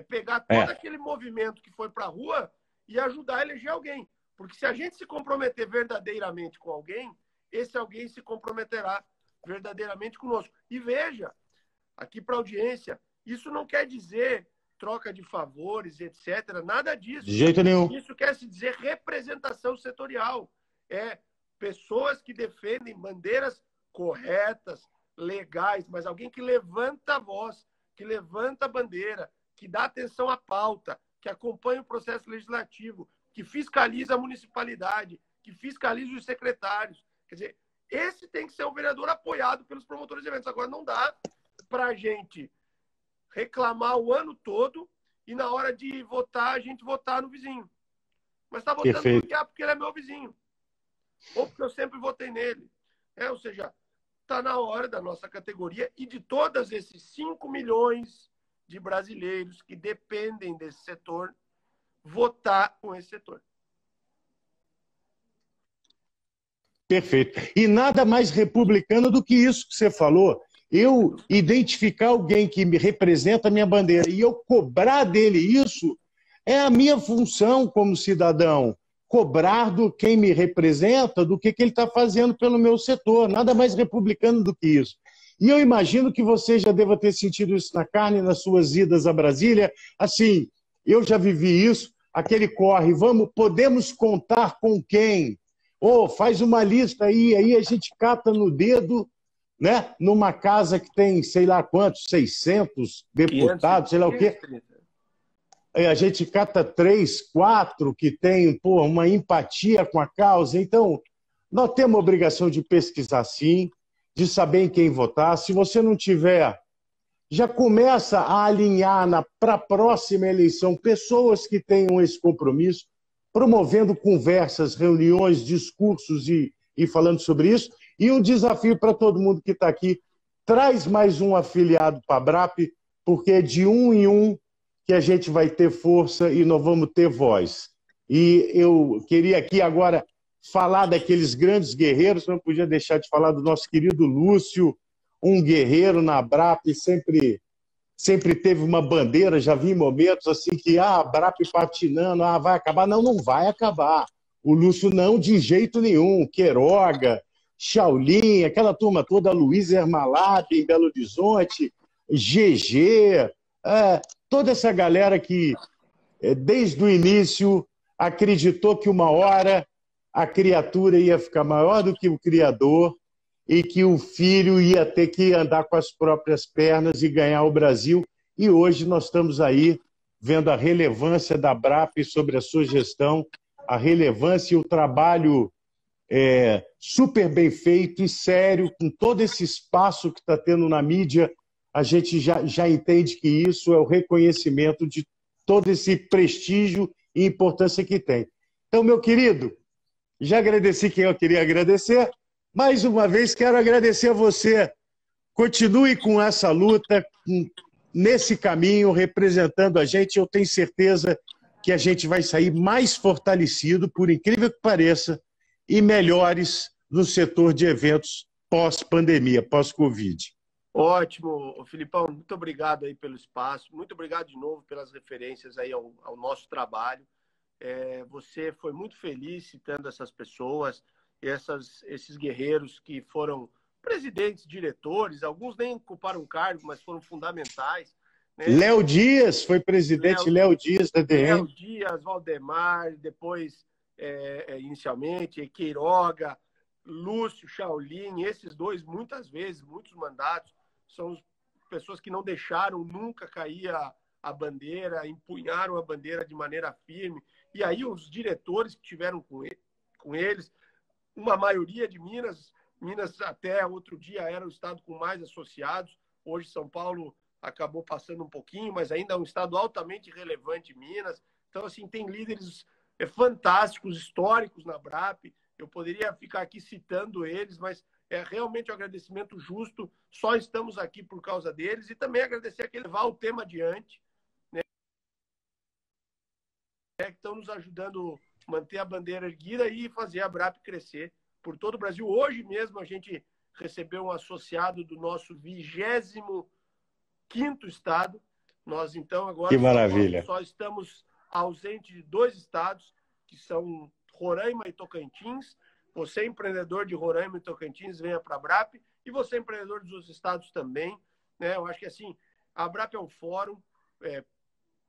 pegar todo aquele movimento que foi para a rua e ajudar a eleger alguém. Porque se a gente se comprometer verdadeiramente com alguém, esse alguém se comprometerá verdadeiramente conosco. E veja, aqui para a audiência, isso não quer dizer troca de favores, etc. Nada disso. De jeito nenhum. Isso quer se dizer representação setorial. Pessoas que defendem bandeiras corretas, legais, mas alguém que levanta a voz, que levanta a bandeira, que dá atenção à pauta, que acompanha o processo legislativo, que fiscaliza a municipalidade, que fiscaliza os secretários. Quer dizer, esse tem que ser um vereador apoiado pelos promotores de eventos. Agora, não dá para a gente reclamar o ano todo e na hora de votar, a gente votar no vizinho. Mas está votando por quê? Porque ele é meu vizinho. Ou porque eu sempre votei nele. Ou seja, está na hora da nossa categoria e de todos esses 5 milhões de brasileiros que dependem desse setor, votar com esse setor. Perfeito. E nada mais republicano do que isso que você falou. Eu identificar alguém que me representa a minha bandeira e eu cobrar dele isso é a minha função como cidadão. Cobrar do quem me representa do que ele está fazendo pelo meu setor. Nada mais republicano do que isso. E eu imagino que você já deva ter sentido isso na carne nas suas idas a Brasília. Assim, eu já vivi isso, aquele corre, podemos contar com quem? Faz uma lista aí a gente cata no dedo, né? Numa casa que tem, sei lá quantos, 600 deputados, sei lá o quê. A gente cata 3, 4 que tem uma empatia com a causa. Então, nós temos a obrigação de pesquisar sim, de saber em quem votar. Se você não tiver, já começa a alinhar para a próxima eleição pessoas que tenham esse compromisso, promovendo conversas, reuniões, discursos e falando sobre isso. E um desafio para todo mundo que está aqui, traz mais um afiliado para a BRAP, porque é de um em um que a gente vai ter força e nós vamos ter voz. E eu queria aqui agora falar daqueles grandes guerreiros, não podia deixar de falar do nosso querido Lúcio, um guerreiro na BRAP, sempre teve uma bandeira, já vi momentos assim que a BRAP patinando, vai acabar. Não vai acabar. O Lúcio não, de jeito nenhum. Queiroga, Shaolin, aquela turma toda, Luiz Ermalab em Belo Horizonte, GG, toda essa galera que desde o início acreditou que uma hora a criatura ia ficar maior do que o criador e que o filho ia ter que andar com as próprias pernas e ganhar o Brasil. E hoje nós estamos aí vendo a relevância da BRAP sobre a sua gestão, a relevância e o trabalho super bem feito e sério, com todo esse espaço que está tendo na mídia. A gente já entende que isso é o reconhecimento de todo esse prestígio e importância que tem. Então, meu querido, já agradeci quem eu queria agradecer. Mais uma vez, quero agradecer a você. Continue com essa luta, nesse caminho, representando a gente. Eu tenho certeza que a gente vai sair mais fortalecido, por incrível que pareça, e melhores no setor de eventos pós-pandemia, pós-Covid. Ótimo, Filipão. Muito obrigado aí pelo espaço. Muito obrigado de novo pelas referências aí ao nosso trabalho. Você foi muito feliz citando essas pessoas, esses guerreiros que foram presidentes, diretores, alguns nem ocuparam cargo, mas foram fundamentais. Né? Léo Dias foi presidente, Léo Dias da DM. Léo Dias, Valdemar, depois, inicialmente, Queiroga, Lúcio, Shaolin, esses dois, muitas vezes, muitos mandatos, são pessoas que não deixaram nunca cair a bandeira, empunharam a bandeira de maneira firme. E aí os diretores que tiveram com eles, uma maioria de Minas até outro dia era o estado com mais associados. Hoje São Paulo acabou passando um pouquinho, mas ainda é um estado altamente relevante, Minas. Então, assim, tem líderes fantásticos, históricos na BRAP. Eu poderia ficar aqui citando eles, mas é realmente um agradecimento justo. Só estamos aqui por causa deles. E também agradecer a quem levar o tema adiante, né? Que estão nos ajudando a manter a bandeira erguida e fazer a BRAP crescer por todo o Brasil. Hoje mesmo a gente recebeu um associado do nosso 25º estado. Nós, então, agora que maravilha. Só estamos ausentes de 2 estados, que são Roraima e Tocantins. Você, empreendedor de Roraima e Tocantins, venha para a BRAP. E você, empreendedor dos outros estados também. Né? Eu acho que, assim, a BRAP é um fórum,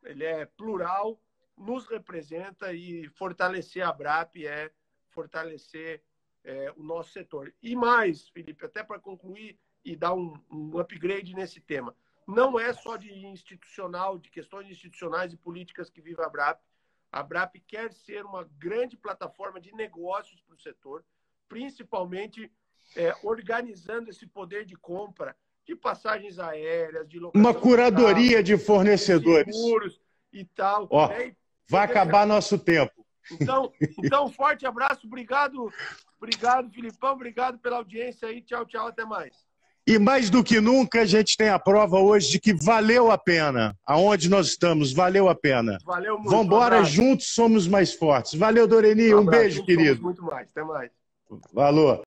ele é plural, nos representa, e fortalecer a BRAP é fortalecer o nosso setor. E mais, Felipe, até para concluir e dar um upgrade nesse tema, não é só de questões institucionais e políticas que vive a BRAP. A BRAP quer ser uma grande plataforma de negócios para o setor, principalmente organizando esse poder de compra de passagens aéreas, de locação, uma curadoria de fornecedores, seguros e tal. Vai acabar nosso tempo. Então, um forte abraço, obrigado, Filipão, obrigado pela audiência aí, tchau, até mais. E mais do que nunca, a gente tem a prova hoje de que valeu a pena. Aonde nós estamos, valeu a pena. Valeu muito. Vambora, juntos somos mais fortes. Valeu, Doreni, um beijo, querido. Muito mais, até mais. Valor.